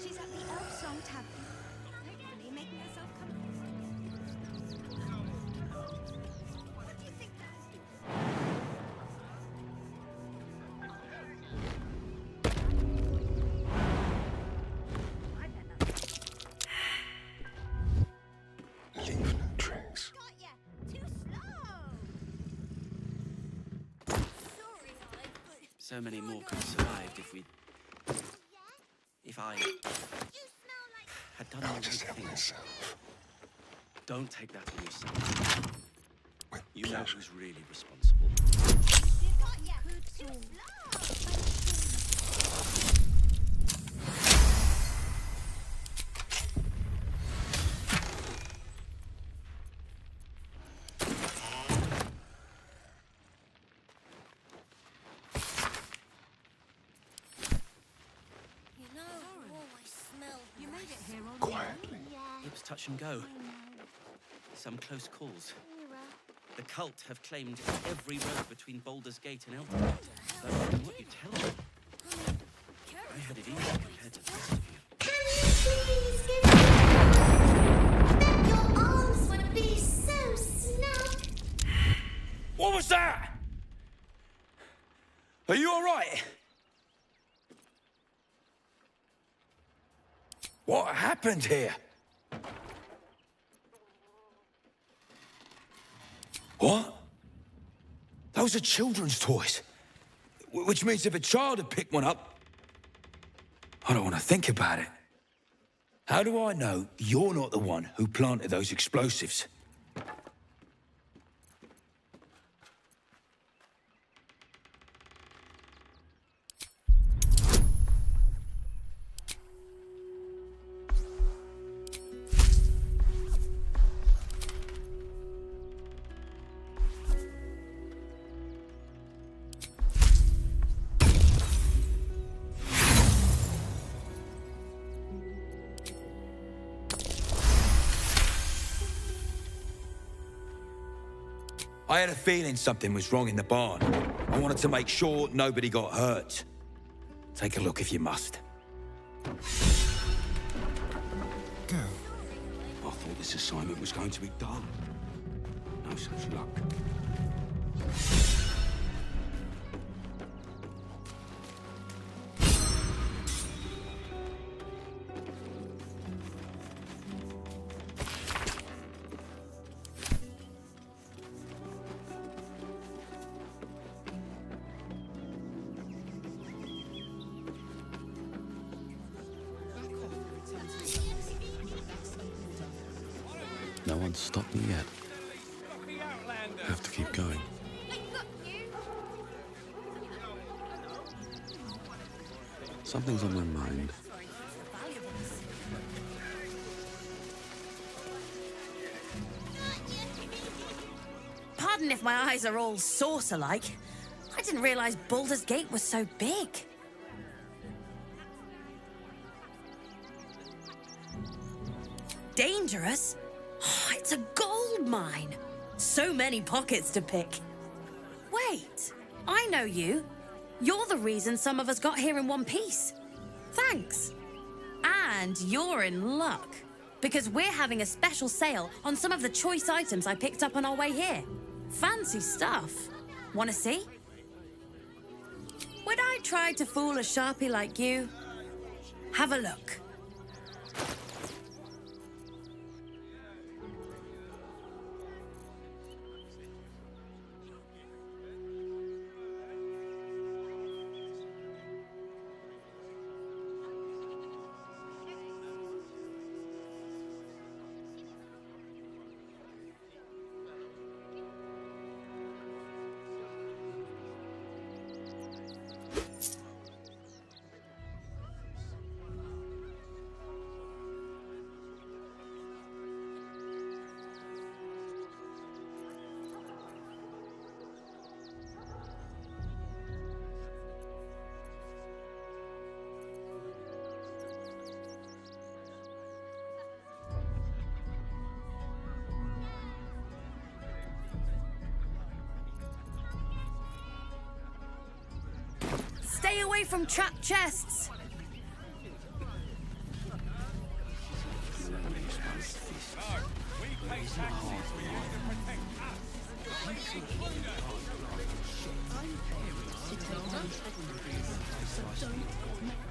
She's at the Elf Song Tavern. Hopefully making herself comfortable. What do you think that Leave no trace. So many more could have survived if I had done the right thing. Don't take that on yourself. We'll You know who's really responsible. Quietly. It was touch and go. Some close calls. The cult have claimed every road between Baldur's Gate and Elton. But from what you tell me, I had it easy compared to the rest of you. Can you please give me I bet your arms would be so snug. What was that? Are you all right? What happened here? What? Those are children's toys. Which means if a child had picked one up... I don't want to think about it. How do I know you're not the one who planted those explosives? I had a feeling something was wrong in the barn. I wanted to make sure nobody got hurt. Take a look if you must. Go. I thought this assignment was going to be done. No such luck. No one's stopped me yet. Have to keep going. Something's on my mind. Pardon if my eyes are all saucer-like. I didn't realize Baldur's Gate was so big. Dangerous? Oh, it's a gold mine. So many pockets to pick. Wait, I know you. You're the reason some of us got here in one piece. Thanks. And you're in luck, because we're having a special sale on some of the choice items I picked up on our way here. Fancy stuff. Wanna see? Would I try to fool a Sharpie like you? Have a look. Stay away from trapped chests.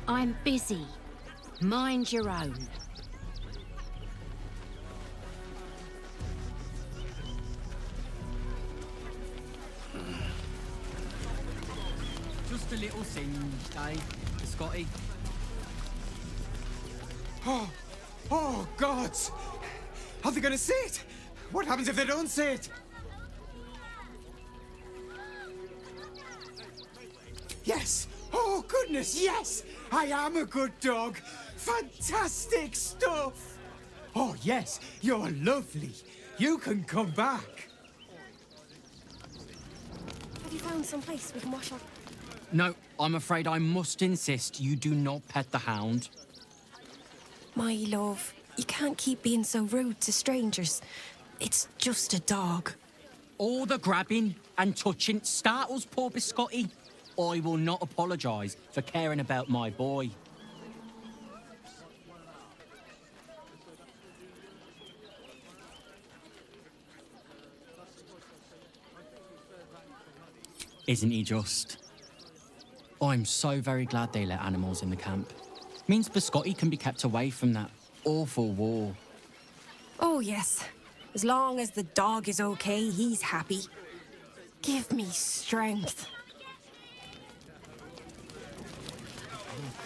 I'm busy. Mind your own. Just a little singed, eh, Scotty? Oh, God! Are they gonna see it? What happens if they don't see it? Yes! Oh, goodness, yes! I am a good dog! Fantastic stuff! Oh, yes, you're lovely. You can come back. Have you found some place we can wash our... No, I'm afraid I must insist you do not pet the hound. My love, you can't keep being so rude to strangers. It's just a dog. All the grabbing and touching startles poor Biscotti. I will not apologise for caring about my boy. Isn't he just? I'm so very glad they let animals in the camp. Means Biscotti can be kept away from that awful war. Oh, yes. As long as the dog is okay, he's happy. Give me strength.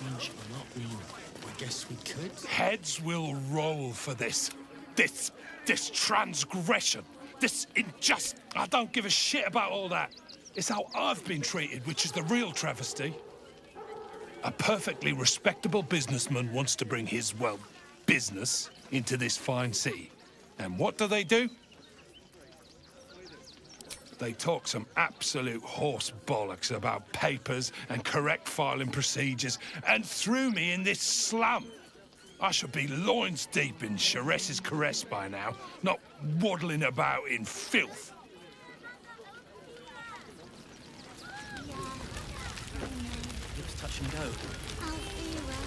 I guess we could. Heads will roll for this. This transgression. This injustice. I don't give a shit about all that. It's how I've been treated, which is the real travesty. A perfectly respectable businessman wants to bring his, well, business into this fine city. And what do? They talk some absolute horse bollocks about papers and correct filing procedures and threw me in this slum. I should be loins deep in Chares's caress by now, not waddling about in filth. Looks touch and go.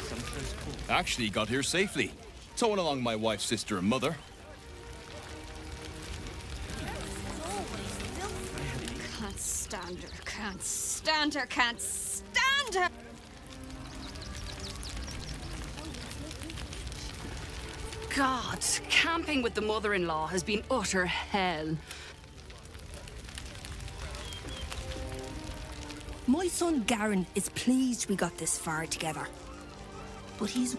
Some close call. Actually got here safely. Towing along my wife's sister and mother. Can't stand her, can't stand her, can't stand her! God, camping with the mother-in-law has been utter hell. My son Garen is pleased we got this far together. But he's...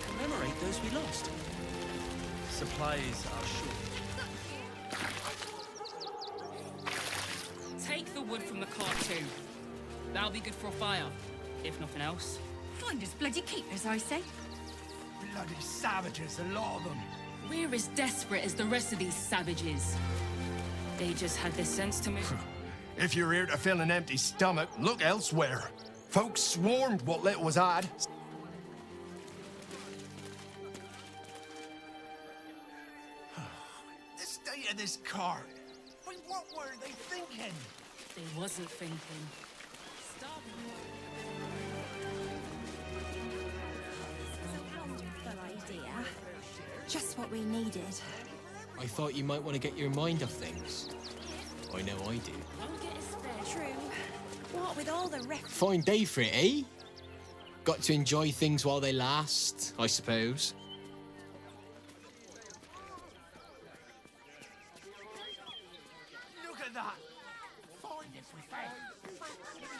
Commemorate those we lost. Supplies are short. Take the wood from the cart too. That'll be good for a fire, if nothing else. Find us bloody keepers, I say. Bloody savages, a lot of them. We're as desperate as the rest of these savages. They just had the sense to move. If you're here to fill an empty stomach, look elsewhere. Folks swarmed what little was had. The state of this cart. What were they thinking? They wasn't thinking. idea. Just what we needed. I thought you might want to get your mind off things. I know I do. True. What with all the Fine day for it, eh? Got to enjoy things while they last, I suppose. Look at that! Fine if we fail.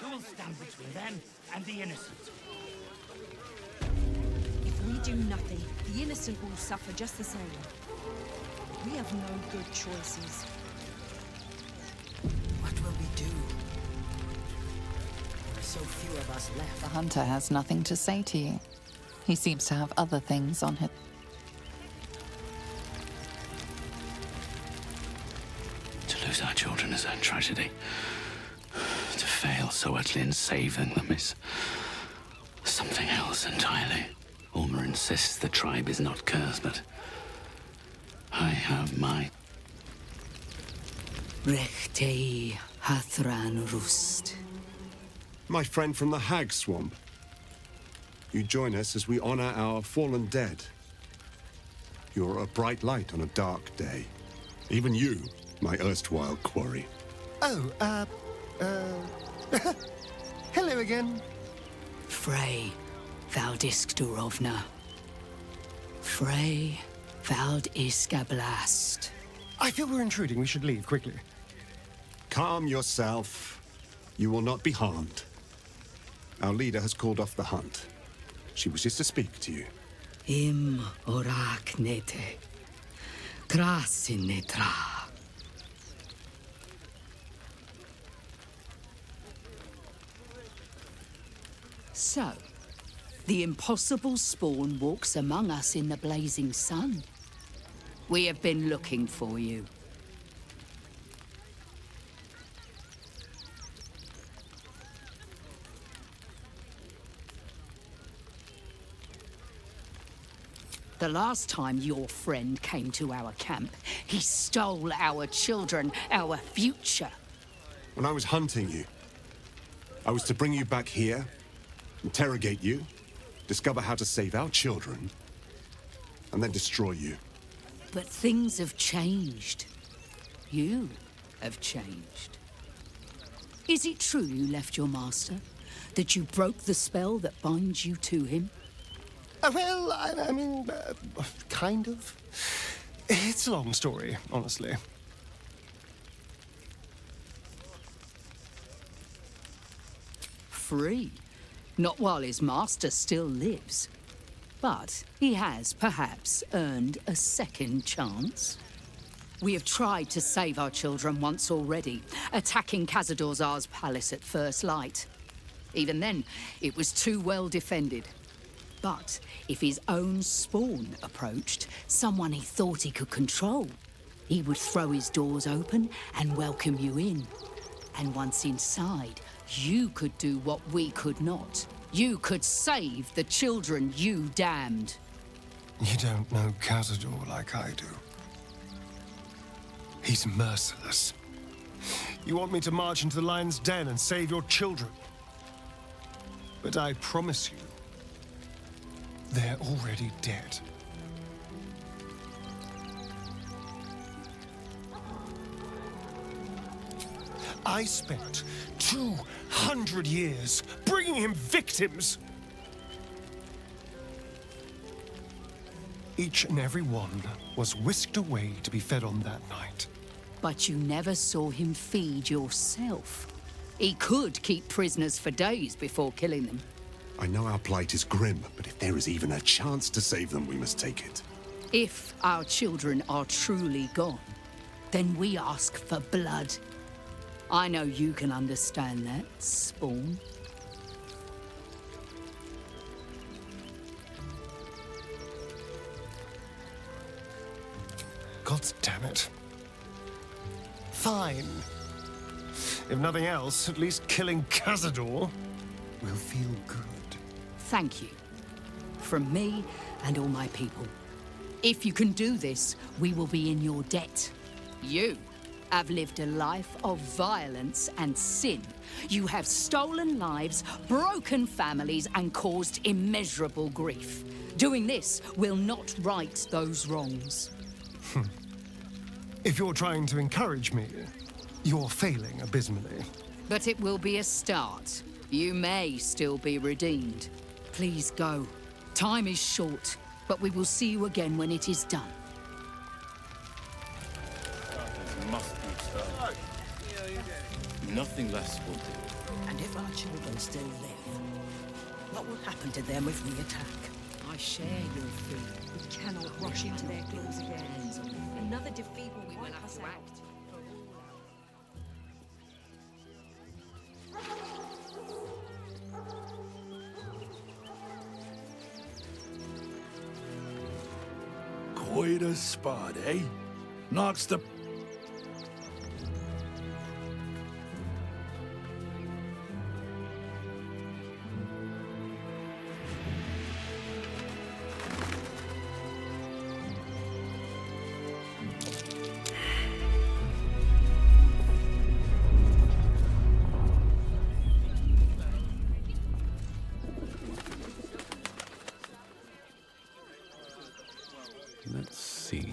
Who will stand between them and the innocent? If we do nothing, the innocent will suffer just the same. We have no good choices. What will we do? There are so few of us left. The hunter has nothing to say to you. He seems to have other things on his... To lose our children is a tragedy. To fail so utterly in saving them is something else entirely. Ulmer insists the tribe is not cursed, but I have my... Rechtei Hathran Rust. My friend from the Hag Swamp. You join us as we honor our fallen dead. You're a bright light on a dark day. Even you, my erstwhile quarry. Oh, hello again. Frey, Valdisk Durovna. Frey, Vald Iskablast. I feel we're intruding. We should leave quickly. Calm yourself. You will not be harmed. Our leader has called off the hunt. She wishes to speak to you. Im orak nete. Krasin netra. So, the impossible spawn walks among us in the blazing sun. We have been looking for you. The last time your friend came to our camp, he stole our children, our future. When I was hunting you, I was to bring you back here, interrogate you, discover how to save our children, and then destroy you. But things have changed. You have changed. Is it true you left your master? That you broke the spell that binds you to him? Well, I mean, kind of. It's a long story, honestly. Free. Not while his master still lives. But he has, perhaps, earned a second chance. We have tried to save our children once already, attacking Khazad-dûr's palace at first light. Even then, it was too well defended. But if his own spawn approached, someone he thought he could control, he would throw his doors open and welcome you in. And once inside, you could do what we could not. You could save the children you damned. You don't know Khazad-dûr like I do. He's merciless. You want me to march into the lion's den and save your children? But I promise you, they're already dead. I spent 200 years bringing him victims. Each and every one was whisked away to be fed on that night. But you never saw him feed yourself. He could keep prisoners for days before killing them. I know our plight is grim, but if there is even a chance to save them, we must take it. If our children are truly gone, then we ask for blood. I know you can understand that, Spawn. God damn it. Fine. If nothing else, at least killing Khazad-dûr will feel good. Thank you. From me and all my people. If you can do this, we will be in your debt. You have lived a life of violence and sin. You have stolen lives, broken families, and caused immeasurable grief. Doing this will not right those wrongs. If you're trying to encourage me, you're failing abysmally. But it will be a start. You may still be redeemed. Please go. Time is short, but we will see you again when it is done. Nothing less will do. And if our children still live, what will happen to them if we attack? I share your fear. We cannot rush into their claws again. Another defeat will wipe us out. Quite a spot, eh? Knocks the... Let's see.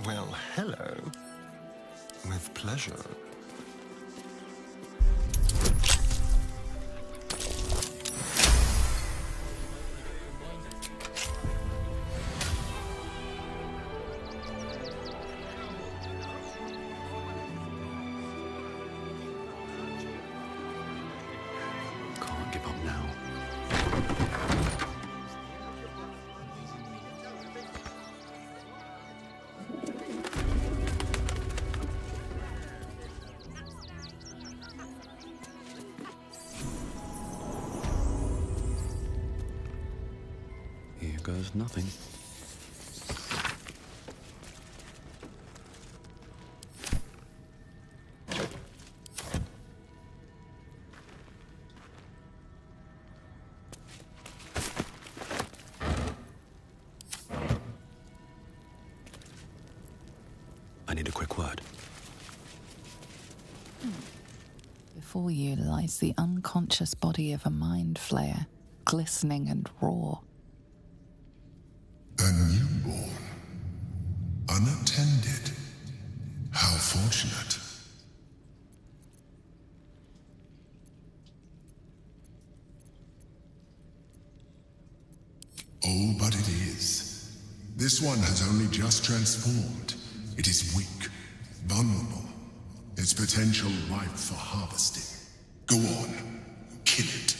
Well, hello. With pleasure. Can't give up now. dark as nothing. I need a quick word. Before you lies the unconscious body of a mind flayer, glistening and raw. A newborn. Unattended. How fortunate. Oh, but it is. This one has only just transformed. It is weak, vulnerable. Its potential ripe for harvesting. Go on. Kill it.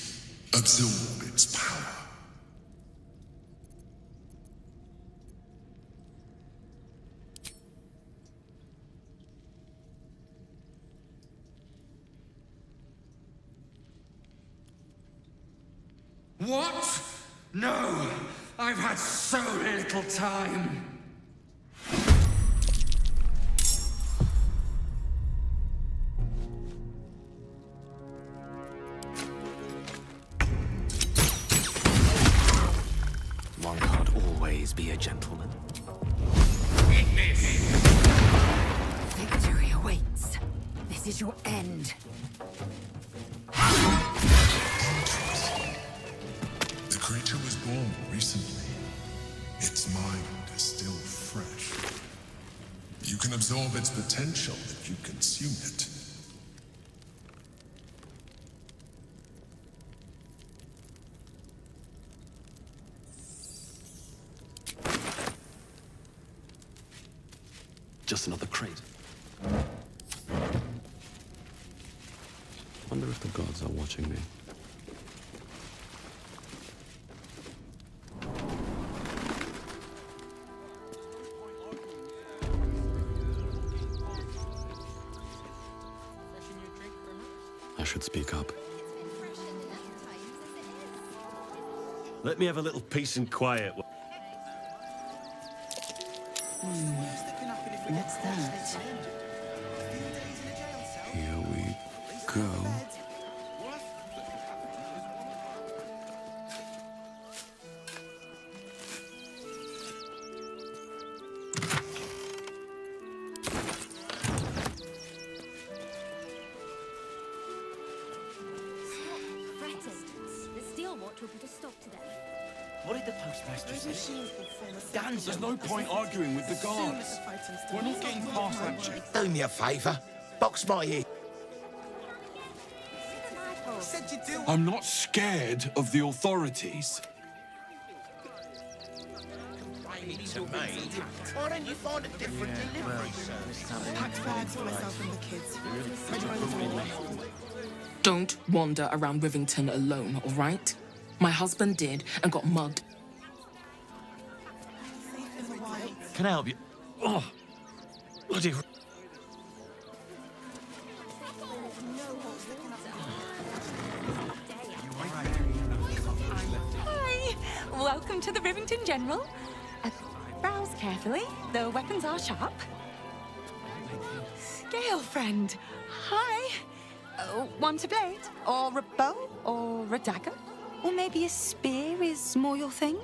Absorb its power. What? No! I've had so little time! One can't always be a gentleman. Victory awaits. This is your end. The creature was born recently. Its mind is still fresh. You can absorb its potential if you consume it. Just another crate. Wonder if the gods are watching me. I should speak up. Let me have a little peace and quiet. What's that? Here we go. The steel watch will put a stop to them. What did the postmaster say? There's no point arguing with the guards. We're not getting past that check. Do me a favour. Box my ear. I'm not scared of the authorities. Why don't you find a different delivery service? Packed bags for myself and the kids. My driver's Don't wander around Rivington alone, all right? My husband did and got mugged. Can I help you? Oh, bloody. Hi! Welcome to the Rivington General. Browse carefully. The weapons are sharp. Gale friend. Hi. Want a blade? Or a bow? Or a dagger? Or maybe a spear is more your thing?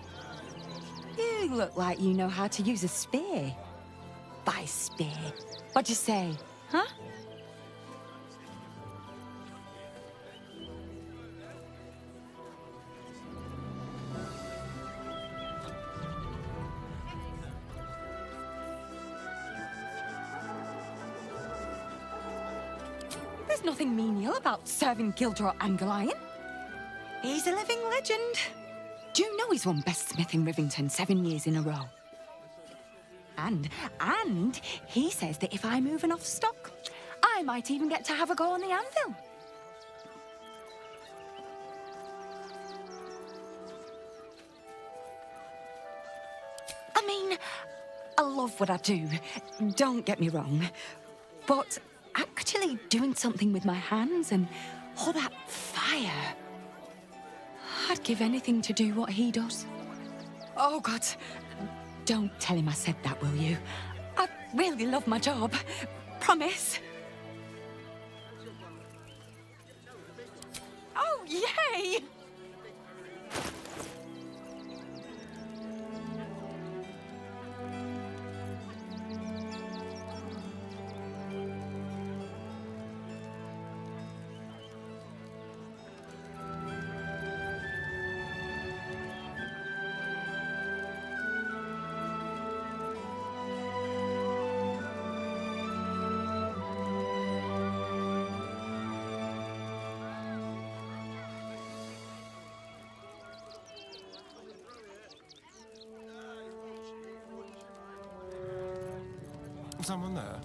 You look like you know how to use a spear. By spear. What'd you say, huh? There's nothing menial about serving Gildor Angelion. He's a living legend. Do you know he's won Best Smith in Rivington 7 years in a row? And he says that if I move enough stock, I might even get to have a go on the anvil. I mean, I love what I do, don't get me wrong, but actually doing something with my hands and all that fire, I'd give anything to do what he does. Oh, God. Don't tell him I said that, will you? I really love my job. Promise. Oh, yay! Someone there?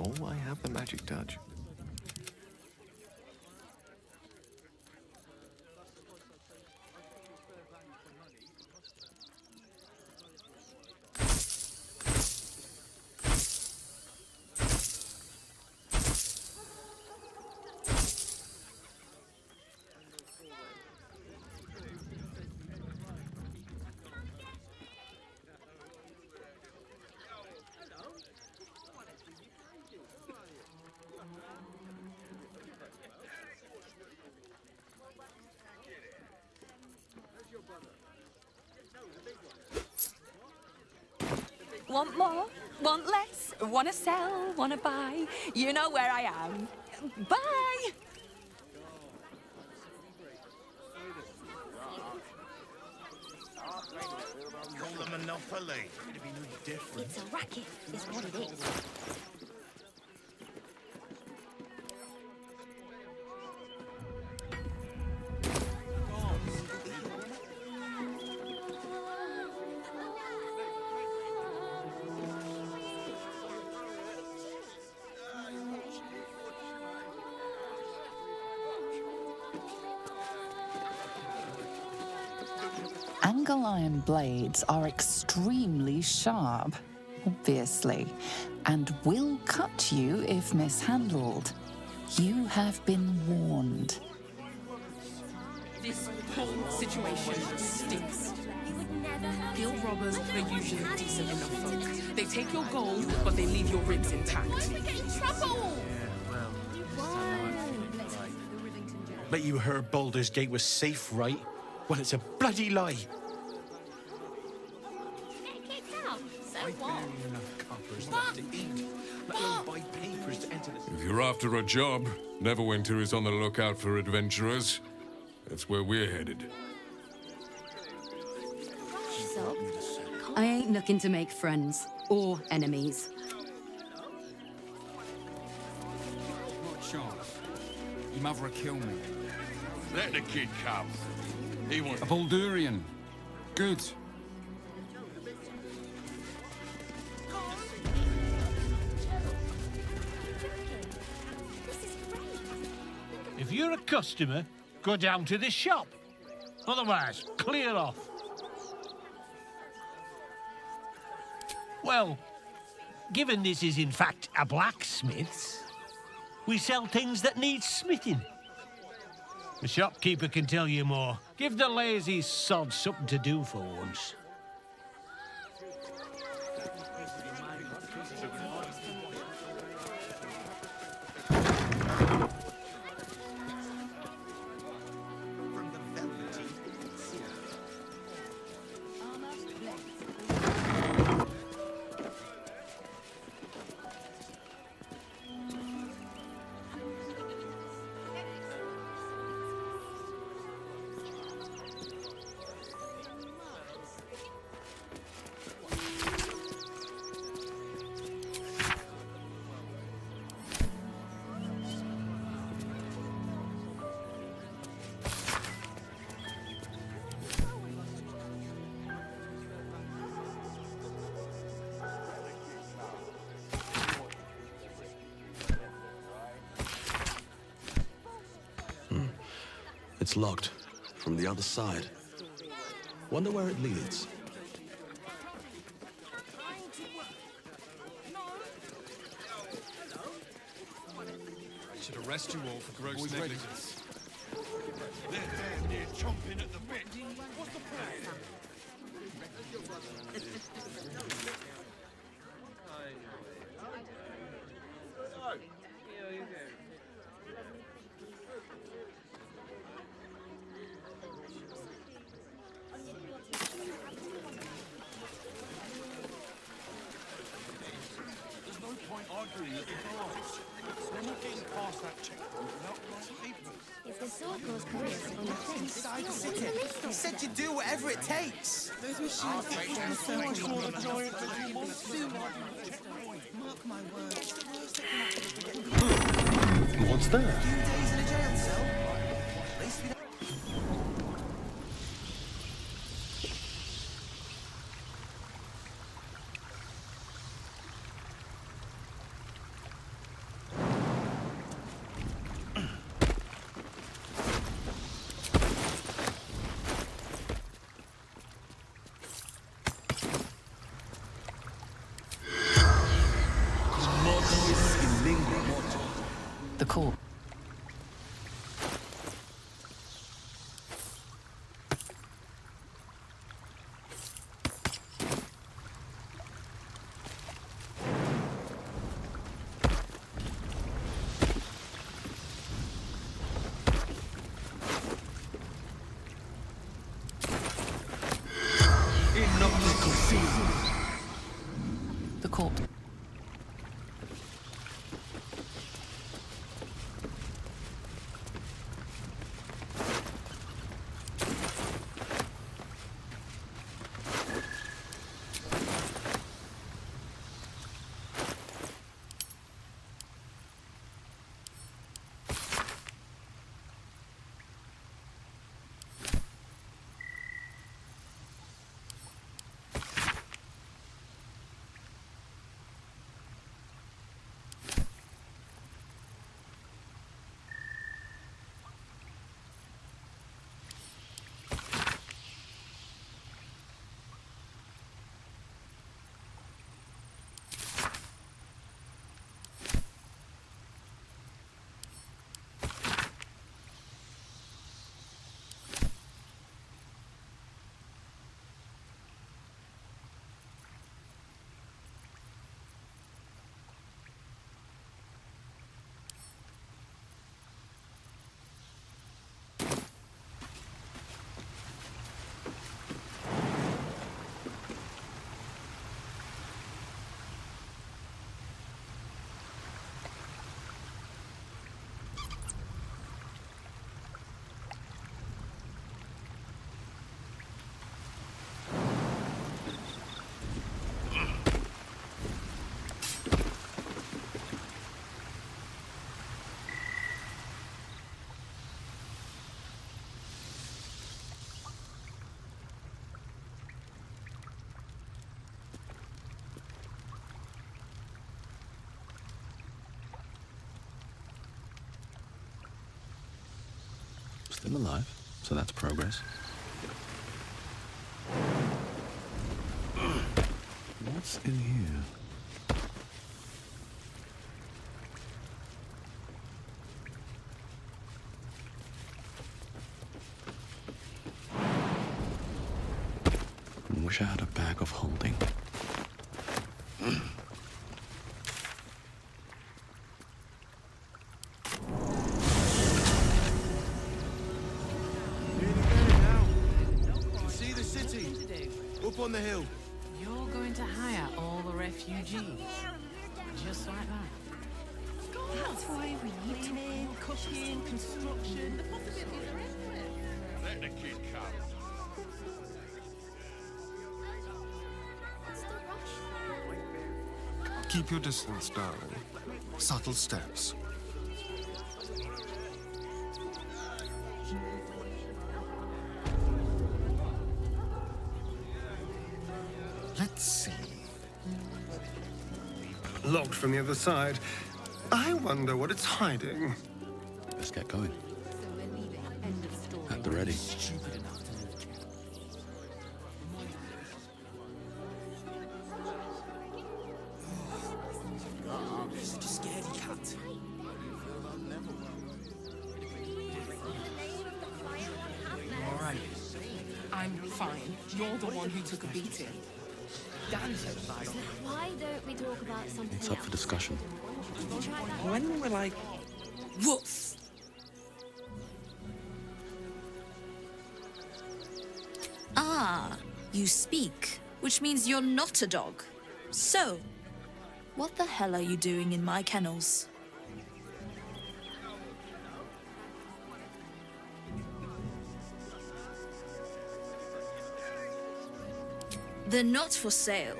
Oh, I have the magic touch. Want more? Want less? Wanna sell? Wanna buy? You know where I am. Bye! Call a monopoly. It'd be no different. It's a racket, is what it is. Angle iron blades are extremely sharp, obviously, and will cut you if mishandled. You have been warned. This whole situation stinks. Guild robbers are usually decent enough folk. They take your gold, but they leave your ribs intact. We get in trouble! Bet you heard Baldur's Gate was safe, right? Well, it's a bloody lie. Get kicked out. So I barely enough coppers left to eat, let alone buy papers to enter the... If you're after a job, Neverwinter is on the lookout for adventurers. That's where we're headed. So, I ain't looking to make friends or enemies. What chance? Your mother will kill me. Let the kid come. He wants... A Baldurian. Good. If you're a customer, go down to the shop. Otherwise, clear off. Well, given this is in fact a blacksmith's, we sell things that need smithing. The shopkeeper can tell you more. Give the lazy sod something to do for once. It's locked from the other side. Wonder where it leads. Should arrest you all for gross negligence. They're chomping at the bit. What's the plan? There's no point arguing at the bars. We're not getting past that checkpoint without the right papers. If the sword goes curious on the fence, Inside the city. He said you'd do whatever it takes. Those machines I'll that take form a that circle sword. on the Giant dust veggie will monster. soon mark my words. What's that? A few days in a jail cell. At least we don't... The call. The court. Still alive, so that's progress. What's in here? I wish I had a bag of holding. See the city, up on the hill. You're going to hire all the refugees. Just like that. That's why we need to... Cooking, construction, the possibilities are endless. Let the kid come. Keep your distance, darling. Subtle steps. Let's see. Locked from the other side. I wonder what it's hiding. Let's get going. At the ready. Such a scaredy cat. All right. I'm fine. You're the one who took a beating. Dan's advice. Why don't we talk about something It's up for discussion. When will I... Woof! Ah, you speak, which means you're not a dog. So, what the hell are you doing in my kennels? They're not for sale.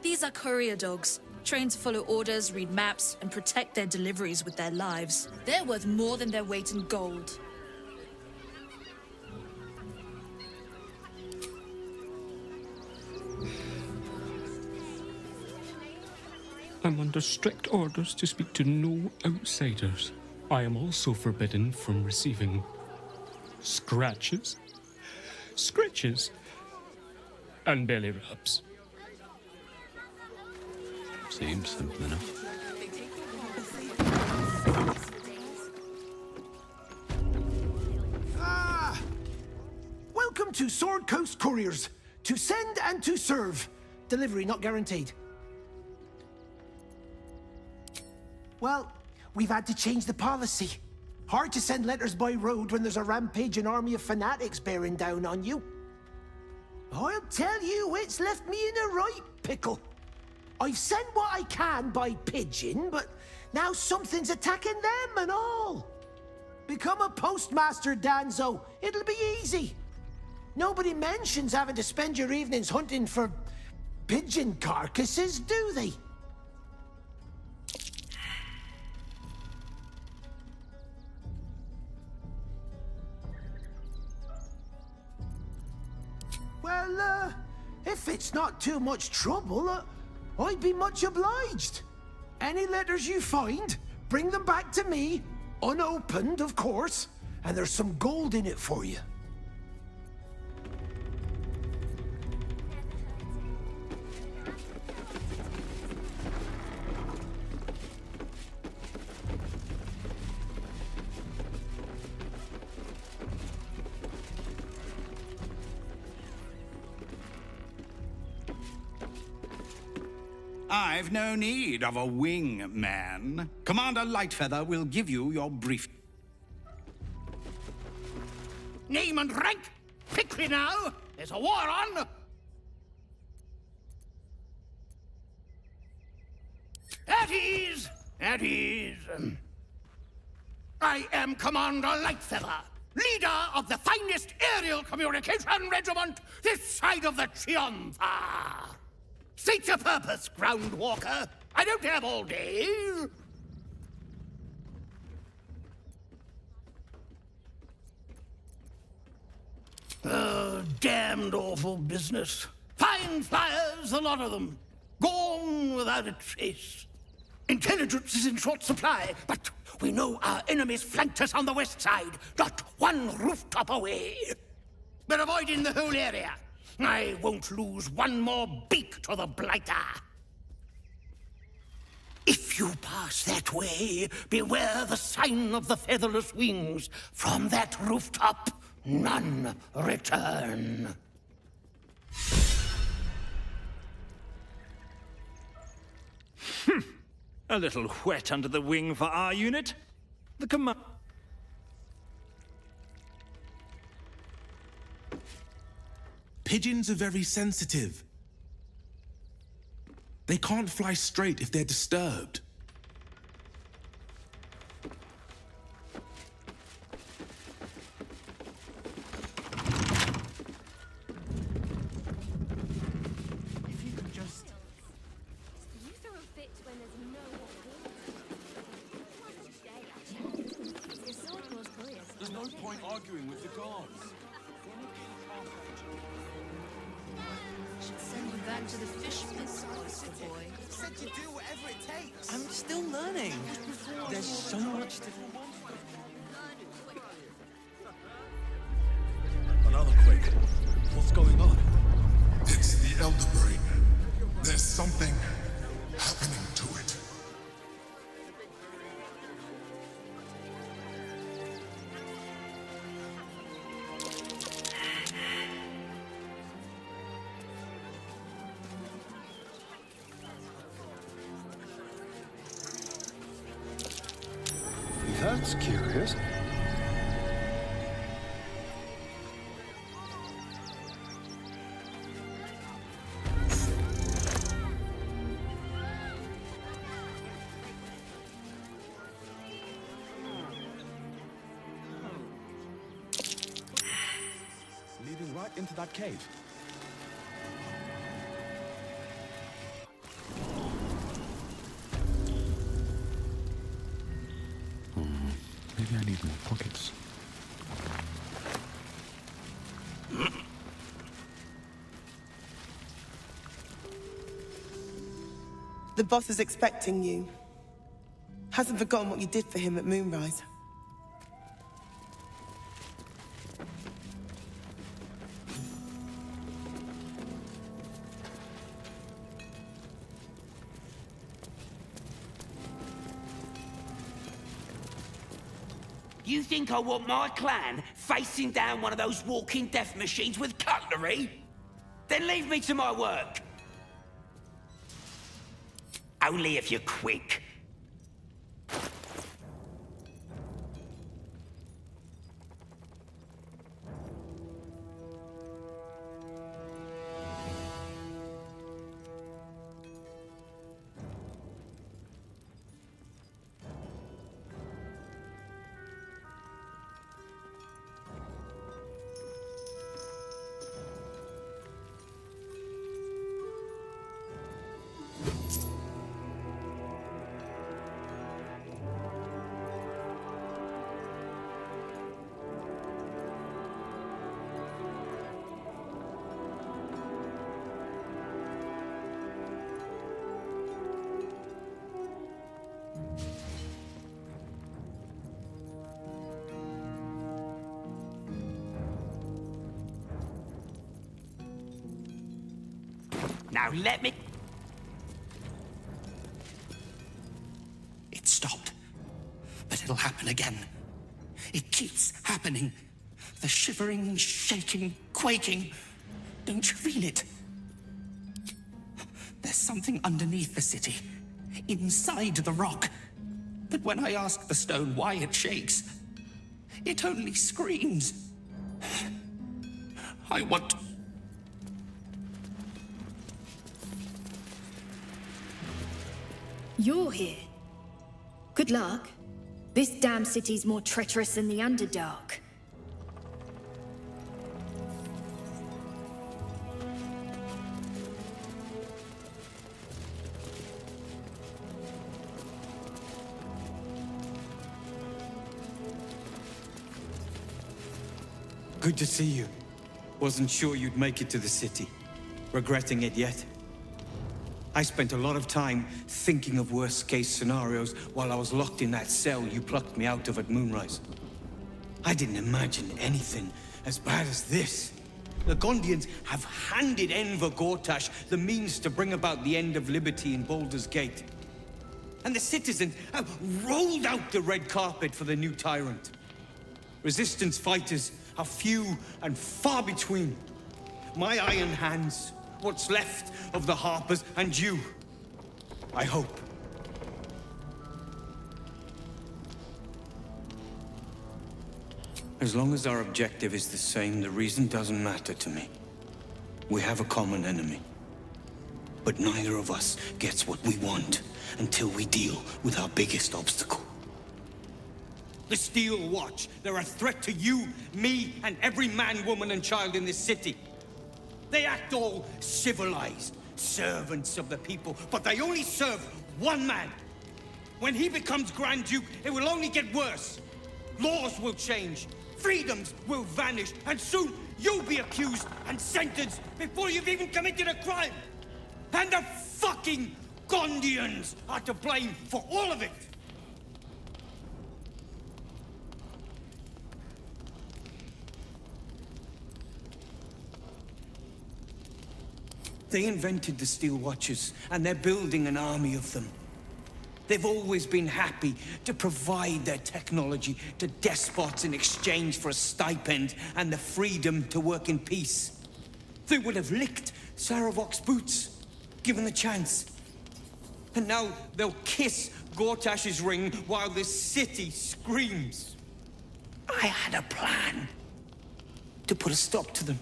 These are courier dogs, trained to follow orders, read maps, and protect their deliveries with their lives. They're worth more than their weight in gold. I'm under strict orders to speak to no outsiders. I am also forbidden from receiving scratches, scritches, and belly rubs. Seems simple enough. Ah! Welcome to Sword Coast Couriers. To send and to serve. Delivery not guaranteed. Well, we've had to change the policy. Hard to send letters by road when there's a rampaging army of fanatics bearing down on you. I'll tell you, it's left me in a right pickle. I've sent what I can by pigeon, but now something's attacking them and all. Become a postmaster, Danzo. It'll be easy. Nobody mentions having to spend your evenings hunting for pigeon carcasses, do they? Well, if it's not too much trouble, I'd be much obliged. Any letters you find, bring them back to me, unopened, of course, and there's some gold in it for you. I've no need of a wing man. Commander Lightfeather will give you your brief. Name and rank! Quickly now! There's a war on! At ease! At ease! I am Commander Lightfeather, leader of the finest aerial communication regiment this side of the Triumpha. State your purpose, Groundwalker. I don't have all day. Damned awful business. Fine flyers, a lot of them. Gone without a trace. Intelligence is in short supply, but we know our enemies flanked us on the west side, not one rooftop away. We're avoiding the whole area. I won't lose one more beak to the blighter. If you pass that way, beware the sign of the featherless wings. From that rooftop, none return. A little wet under the wing for our unit. The command. Pigeons are very sensitive. They can't fly straight if they're disturbed. If you could just... You throw a fit when there's no one. There's no point arguing with the guards. Should send you back to the fish business, boy. Said you do whatever it takes. I'm still learning. There's so much to... Another quake. What's going on? It's the Elder Brain. There's something happening to it. That's curious. Leading right into that cave. Maybe I need more pockets. The boss is expecting you. Hasn't forgotten what you did for him at Moonrise. You think I want my clan facing down one of those walking death machines with cutlery? Then leave me to my work. Only if you're quick. Now let me... It stopped. But it'll happen again. It keeps happening. The shivering, shaking, quaking. Don't you feel it? There's something underneath the city. Inside the rock. But when I ask the stone why it shakes, it only screams. I want... You're here. Good luck. This damn city's more treacherous than the Underdark. Good to see you. Wasn't sure you'd make it to the city. Regretting it yet? I spent a lot of time thinking of worst-case scenarios while I was locked in that cell you plucked me out of at Moonrise. I didn't imagine anything as bad as this. The Gondians have handed Enver Gortash the means to bring about the end of liberty in Baldur's Gate. And the citizens have rolled out the red carpet for the new tyrant. Resistance fighters are few and far between. My iron hands, what's left of the Harpers, and you. I hope. As long as our objective is the same, the reason doesn't matter to me. We have a common enemy. But neither of us gets what we want until we deal with our biggest obstacle. The Steel Watch. They're a threat to you, me, and every man, woman, and child in this city. They act all civilized, servants of the people, but they only serve one man. When he becomes Grand Duke, it will only get worse. Laws will change, freedoms will vanish, and soon you'll be accused and sentenced before you've even committed a crime. And the fucking Gondians are to blame for all of it. They invented the Steel Watches, and they're building an army of them. They've always been happy to provide their technology to despots in exchange for a stipend and the freedom to work in peace. They would have licked Saravok's boots, given the chance. And now they'll kiss Gortash's ring while this city screams. I had a plan to put a stop to them.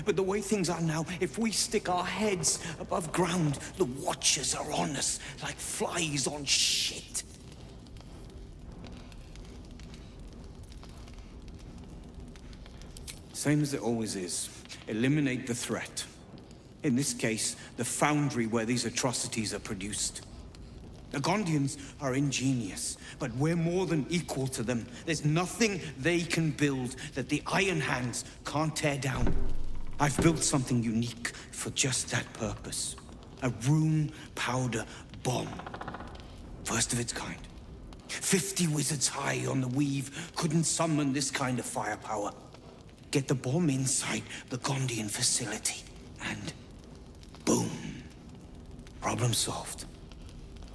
But the way things are now, if we stick our heads above ground, the Watchers are on us like flies on shit. Same as it always is. Eliminate the threat. In this case, the foundry where these atrocities are produced. The Gondians are ingenious, but we're more than equal to them. There's nothing they can build that the Iron Hands can't tear down. I've built something unique for just that purpose. A rune powder bomb. First of its kind. 50 wizards high on the weave couldn't summon this kind of firepower. Get the bomb inside the Gondian facility, and boom. Problem solved.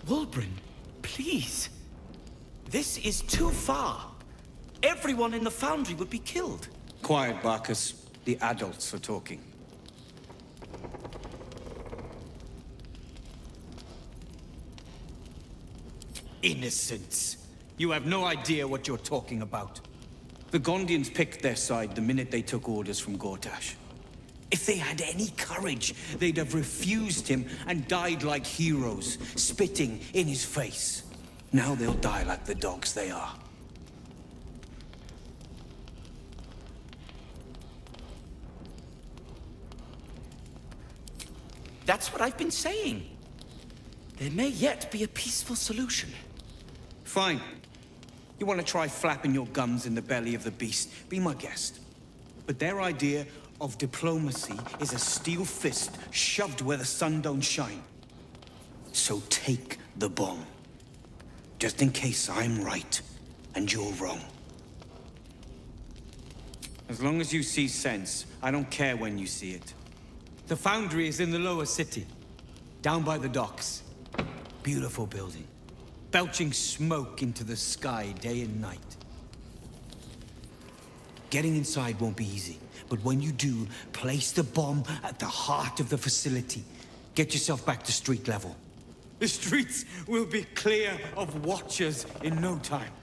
Wulbren, please. This is too far. Everyone in the foundry would be killed. Quiet, Barkus. The adults are talking. Innocents. You have no idea what you're talking about. The Gondians picked their side the minute they took orders from Gortash. If they had any courage, they'd have refused him and died like heroes, spitting in his face. Now they'll die like the dogs they are. That's what I've been saying. There may yet be a peaceful solution. Fine. You want to try flapping your gums in the belly of the beast? Be my guest. But their idea of diplomacy is a steel fist shoved where the sun don't shine. So take the bomb. Just in case I'm right and you're wrong. As long as you see sense, I don't care when you see it. The foundry is in the lower city, down by the docks. Beautiful building, belching smoke into the sky day and night. Getting inside won't be easy, but when you do, place the bomb at the heart of the facility. Get yourself back to street level. The streets will be clear of Watchers in no time.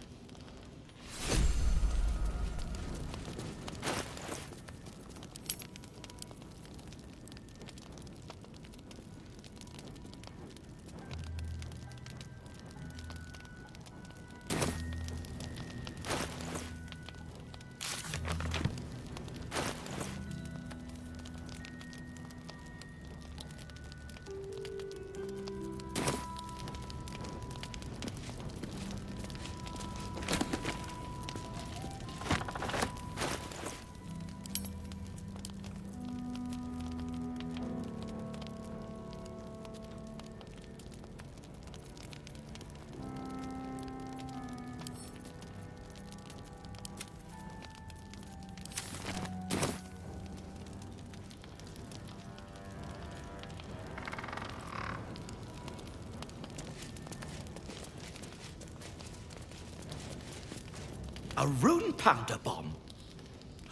A rune powder bomb?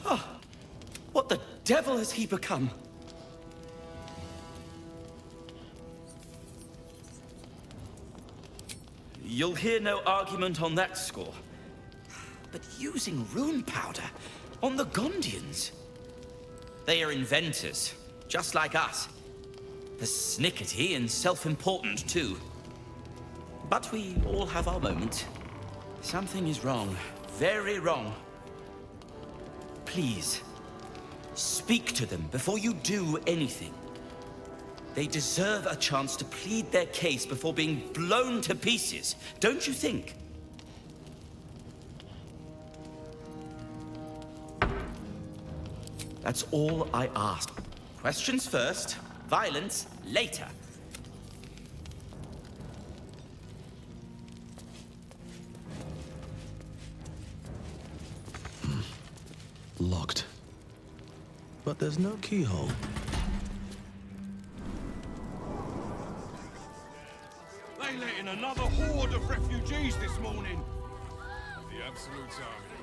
Oh, what the devil has he become? You'll hear no argument on that score. But using rune powder on the Gondians? They are inventors, just like us. They're snickety and self-important, too. But we all have our moment. Something is wrong. Very wrong. Please, speak to them before you do anything. They deserve a chance to plead their case before being blown to pieces, don't you think? That's all I ask. Questions first, violence later. Locked. But there's no keyhole. They let in another horde of refugees this morning. The Absolute's army,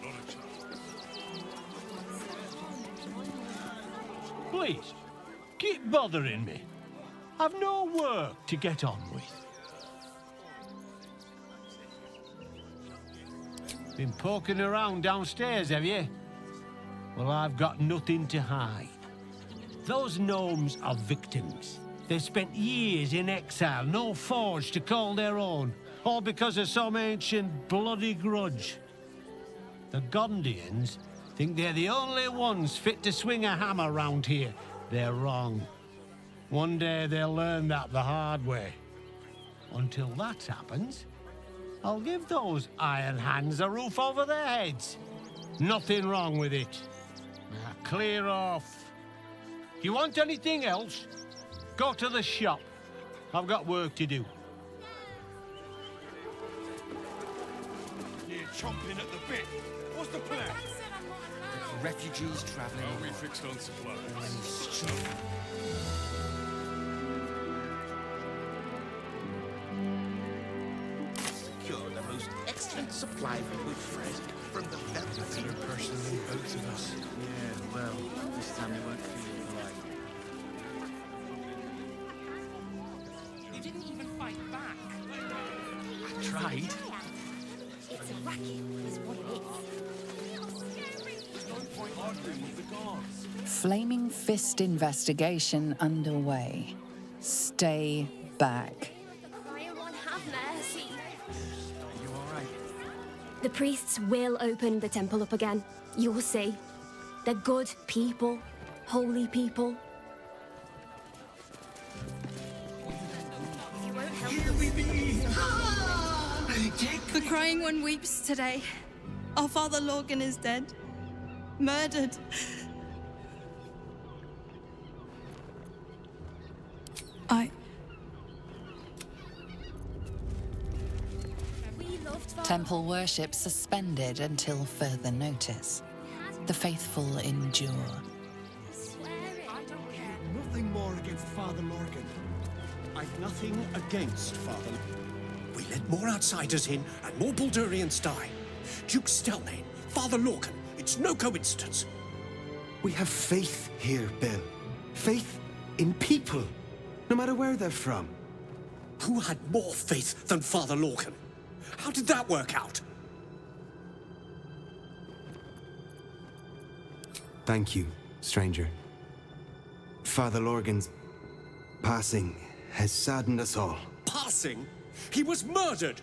not a chance. Please, keep bothering me. I've no work to get on with. Been poking around downstairs, have you? Well, I've got nothing to hide. Those gnomes are victims. They've spent years in exile, no forge to call their own, all because of some ancient bloody grudge. The Gondians think they're the only ones fit to swing a hammer round here. They're wrong. One day they'll learn that the hard way. Until that happens, I'll give those iron hands a roof over their heads. Nothing wrong with it. Now, clear off. If you want anything else, go to the shop. I've got work to do. You're chomping at the bit. What's the plan? Refugees traveling. Are we fixed on supplies? Secure the most excellent supply of good thread from the velvet person in both of us. Yeah, well, this time we won't feel polite. You didn't even fight back. I tried. It's a racket, is what it is. No point arguing with the guards. Flaming Fist investigation underway. Stay back. Crying one, have mercy. Are you all right? The priests will open the temple up again. You'll see. They're good people. Holy people. If you won't help Here we be! The crying one weeps today. Our father Lorgan is dead. Murdered. Temple worship suspended until further notice. The faithful endure. Nothing more against Father Lorgan. I've nothing against Father. We let more outsiders in and more Baldurians die. Duke Stelmane, Father Lorcan, it's no coincidence. We have faith here, Bill. Faith in people, no matter where they're from. Who had more faith than Father Lorcan? How did that work out? Thank you, stranger. Father Lorgan's passing has saddened us all. Passing? He was murdered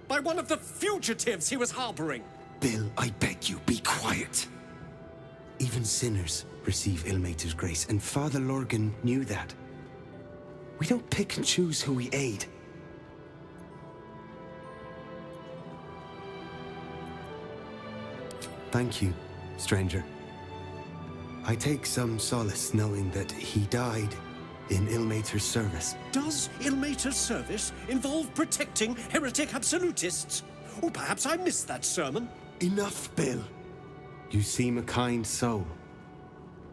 by one of the fugitives he was harboring. Bill, I beg you, be quiet. Even sinners receive Ilmater's grace, and Father Lorgan knew that. We don't pick and choose who we aid. Thank you, stranger. I take some solace knowing that he died in Ilmater's service. Does Ilmater's service involve protecting heretic absolutists? Or perhaps I missed that sermon. Enough, Bill. You seem a kind soul.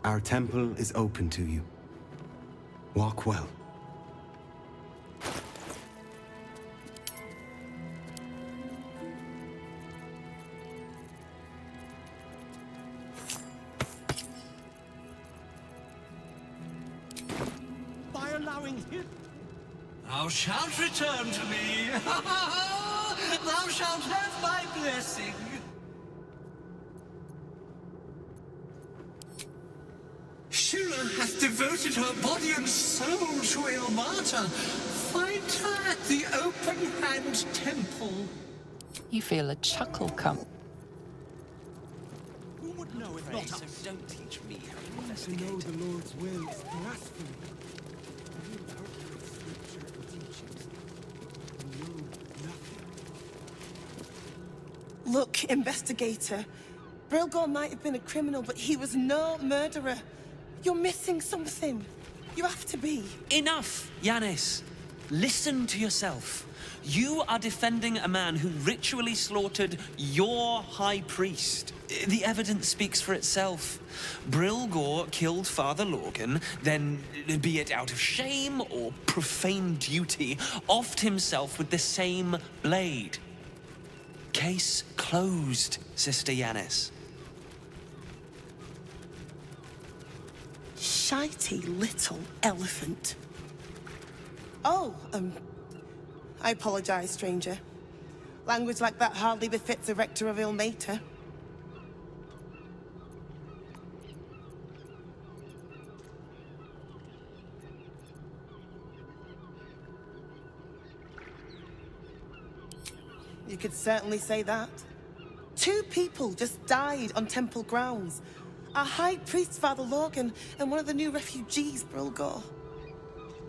Our temple is open to you. Walk well. allowing him... Thou shalt return to me. Thou shalt have my blessing. Shira hath devoted her body and soul to Ilmata. Find her at the Open Hand Temple. You feel a chuckle come. Who would know if not us? So don't teach me how to To investigate. know the Lord's will is blasphemy. I interpret scripture and teachings. I know nothing. Look, investigator. Brilgor might have been a criminal, but he was no murderer. You're missing something. You have to be. Enough, Yanis. Listen to yourself. You are defending a man who ritually slaughtered your high priest. The evidence speaks for itself. Brilgor killed Father Lorgan, then, be it out of shame or profane duty, offed himself with the same blade. Case closed, Sister Yanis. Shitey little elephant. Oh, I apologize, stranger. Language like that hardly befits a rector of Ilmater. You could certainly say that. 2 people just died on temple grounds. Our high priest, Father Lorgan, and one of the new refugees, Brilgor.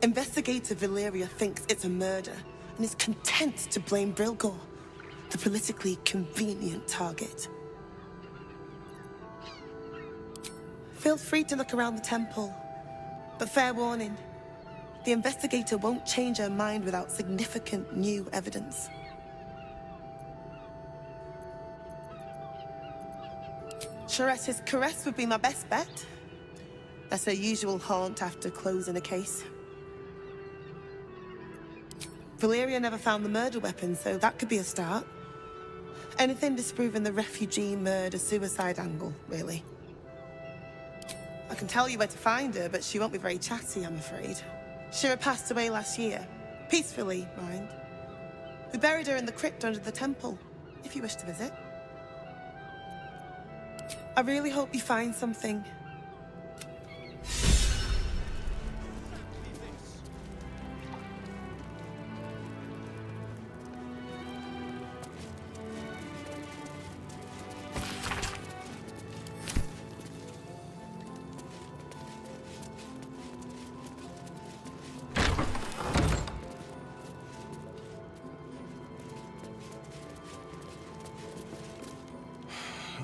Investigator Valeria thinks it's a murder and is content to blame Brilgor, the politically convenient target. Feel free to look around the temple, but fair warning, the investigator won't change her mind without significant new evidence. Charette's caress would be my best bet. That's her usual haunt after closing a case. Valeria never found the murder weapon, so that could be a start. Anything disproving the refugee murder-suicide angle, really. I can tell you where to find her, but she won't be very chatty, I'm afraid. Shira passed away last year. Peacefully, mind. We buried her in the crypt under the temple, if you wish to visit. I really hope you find something.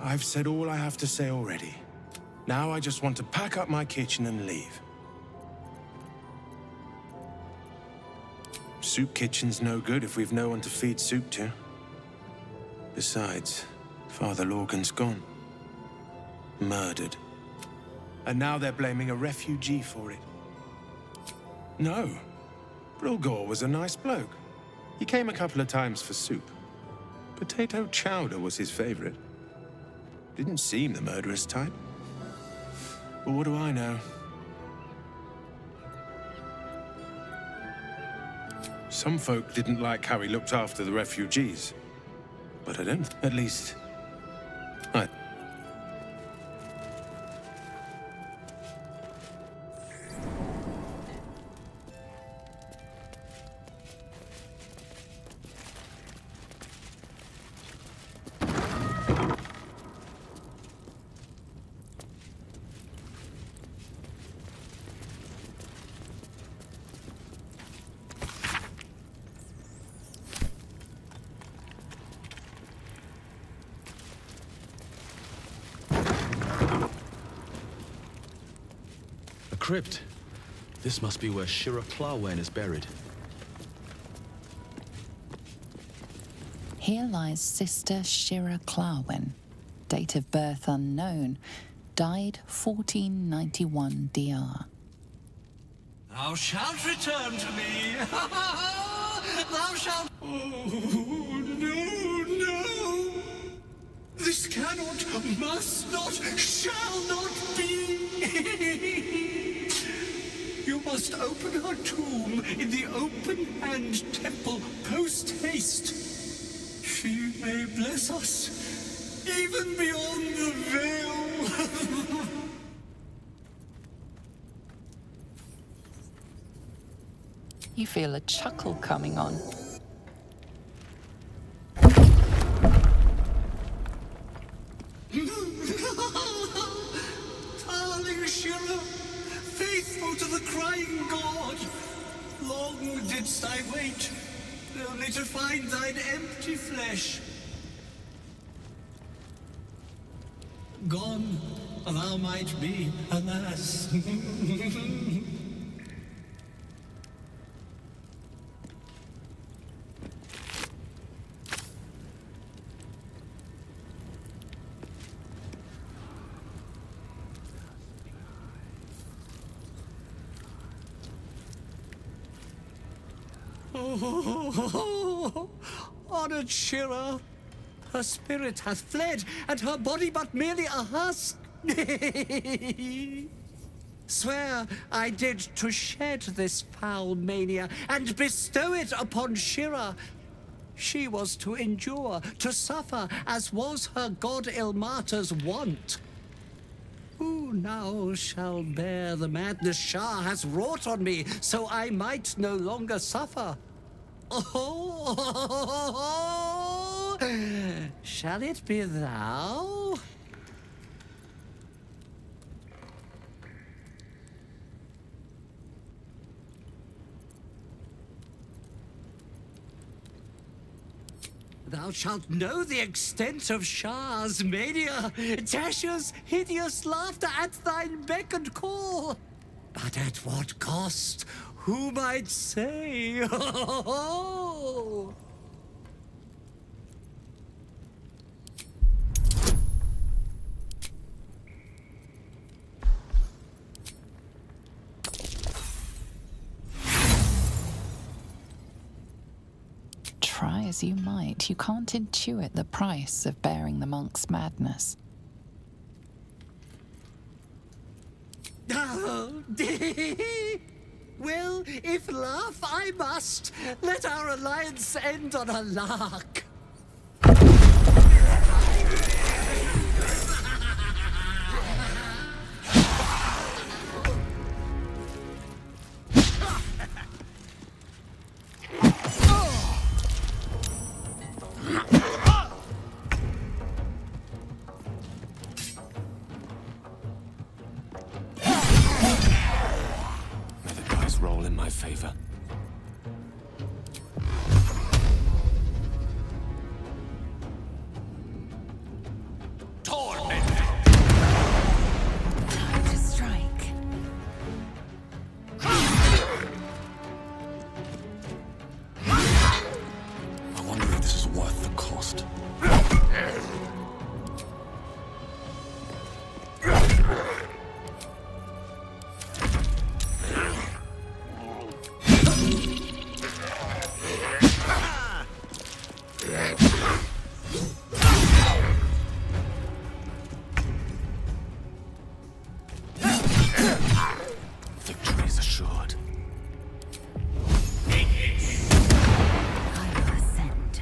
I've said all I have to say already. Now I just want to pack up my kitchen and leave. Soup kitchen's no good if we've no one to feed soup to. Besides, Father Lorgan's gone. Murdered. And now they're blaming a refugee for it. No. Brilgor was a nice bloke. He came a couple of times for soup. Potato chowder was his favorite. Didn't seem the murderous type. But what do I know? Some folk didn't like how he looked after the refugees. But I don't, at least... I... Crypt. This must be where Shira Clawen is buried. Here lies Sister Shira Clawen, date of birth unknown, died 1491 DR. Thou shalt return to me. Thou shalt... Oh, no. This cannot, must not, shall not be. You must must open her tomb in the open-hand temple post-haste. She may bless us, even beyond the veil. You feel a chuckle coming on. Darling Shira, faithful to the crying god, long didst I wait, only to find thine empty flesh. Gone thou might be, alas. Honored Shira, her spirit hath fled, and her body but merely a husk. Swear I did to shed this foul mania, and bestow it upon Shira. She was to endure, to suffer, as was her god Ilmata's wont. Who now shall bear the madness Shah has wrought on me, so I might no longer suffer? Oh, shall it be thou? Thou shalt know the extent of Shah's mania, Tasha's hideous laughter at thine beck and call. But at what cost? Who might say? Try as you might, you can't intuit the price of bearing the monk's madness. Well, if laugh I must, let our alliance end on a lark. Roll in my favor. Time to strike. I wonder if this is worth the cost. Victory is assured. I will ascend.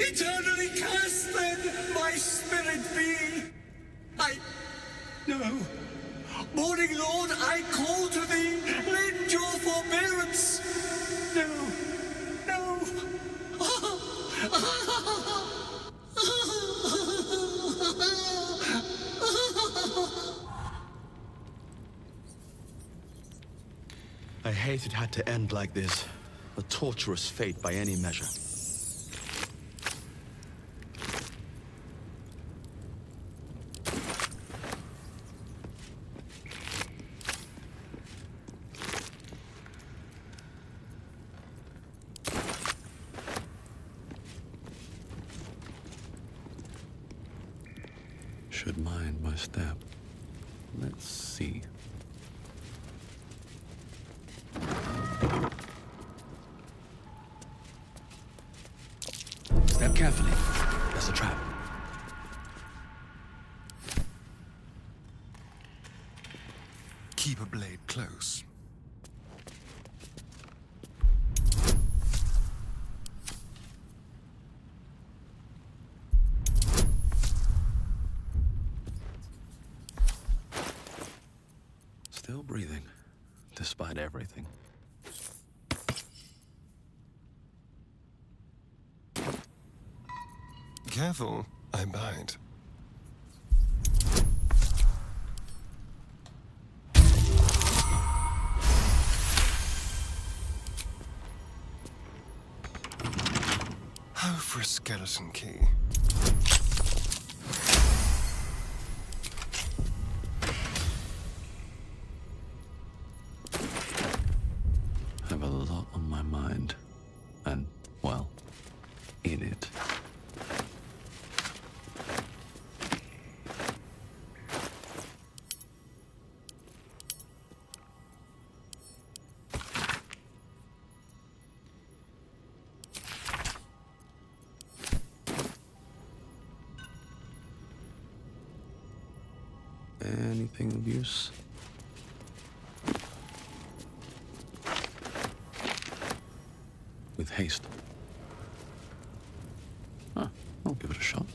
Eternally cast then, my spirit be. No. Morning Lord, I call to thee, lend your forbearance. No. I hate it had to end like this. A torturous fate by any measure. Should mind my step. Let's see. Step carefully. There's a trap. Keep a blade close. Still breathing, despite everything. Careful, I bite. Oh, for a skeleton key. I have a lot on my mind. And, well, in it. Anything of use? With haste. I'll give it a shot.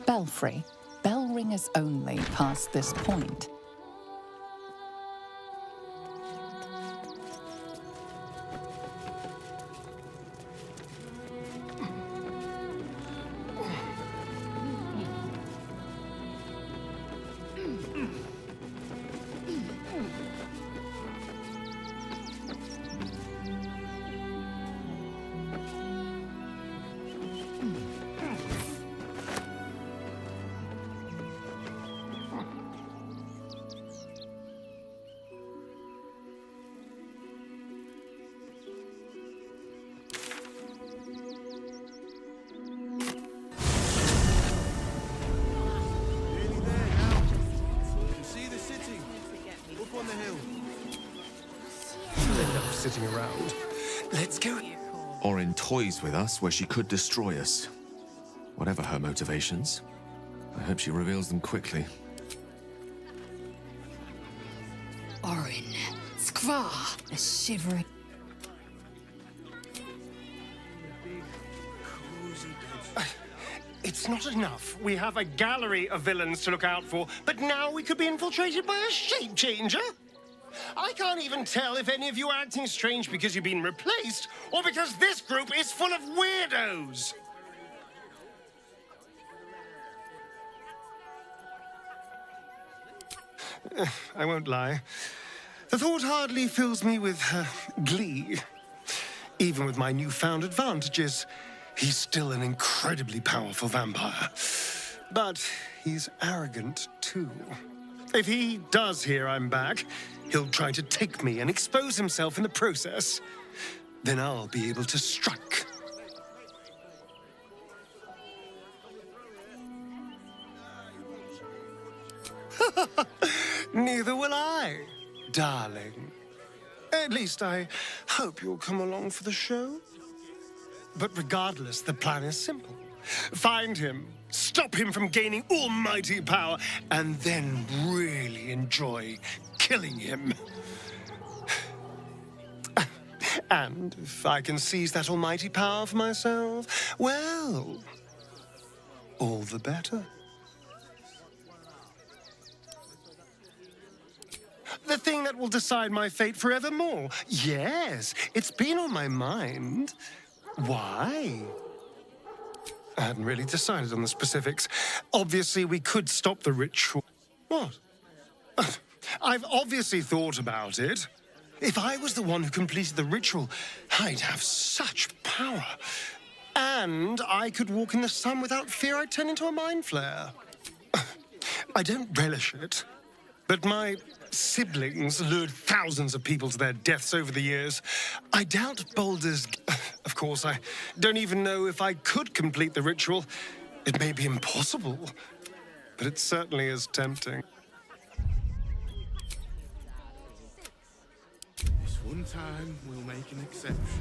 Belfry. Bell ringers only past this point. Enough sitting around. Let's go. Or in toys with us, where she could destroy us. Whatever her motivations, I hope she reveals them quickly. Orin, Skra, a shivering. It's not enough. We have a gallery of villains to look out for, but now we could be infiltrated by a shape changer? I can't even tell if any of you are acting strange because you've been replaced, or because this group is full of weirdos. I won't lie. The thought hardly fills me with glee. Even with my newfound advantages, he's still an incredibly powerful vampire. But he's arrogant, too. If he does hear I'm back, he'll try to take me and expose himself in the process. Then I'll be able to strike. Neither will I, darling. At least I hope you'll come along for the show. But regardless, the plan is simple. Find him, stop him from gaining almighty power, and then really enjoy killing him. And if I can seize that almighty power for myself, well, all the better. The thing that will decide my fate forevermore. Yes, it's been on my mind. Why? I hadn't really decided on the specifics. Obviously, we could stop the ritual. What? I've obviously thought about it. If I was the one who completed the ritual, I'd have such power. And I could walk in the sun without fear I'd turn into a mind flare. I don't relish it, but my siblings lured thousands of people to their deaths over the years. I doubt Baldur's... Of course, I don't even know if I could complete the ritual. It may be impossible, but it certainly is tempting. This one time, we'll make an exception.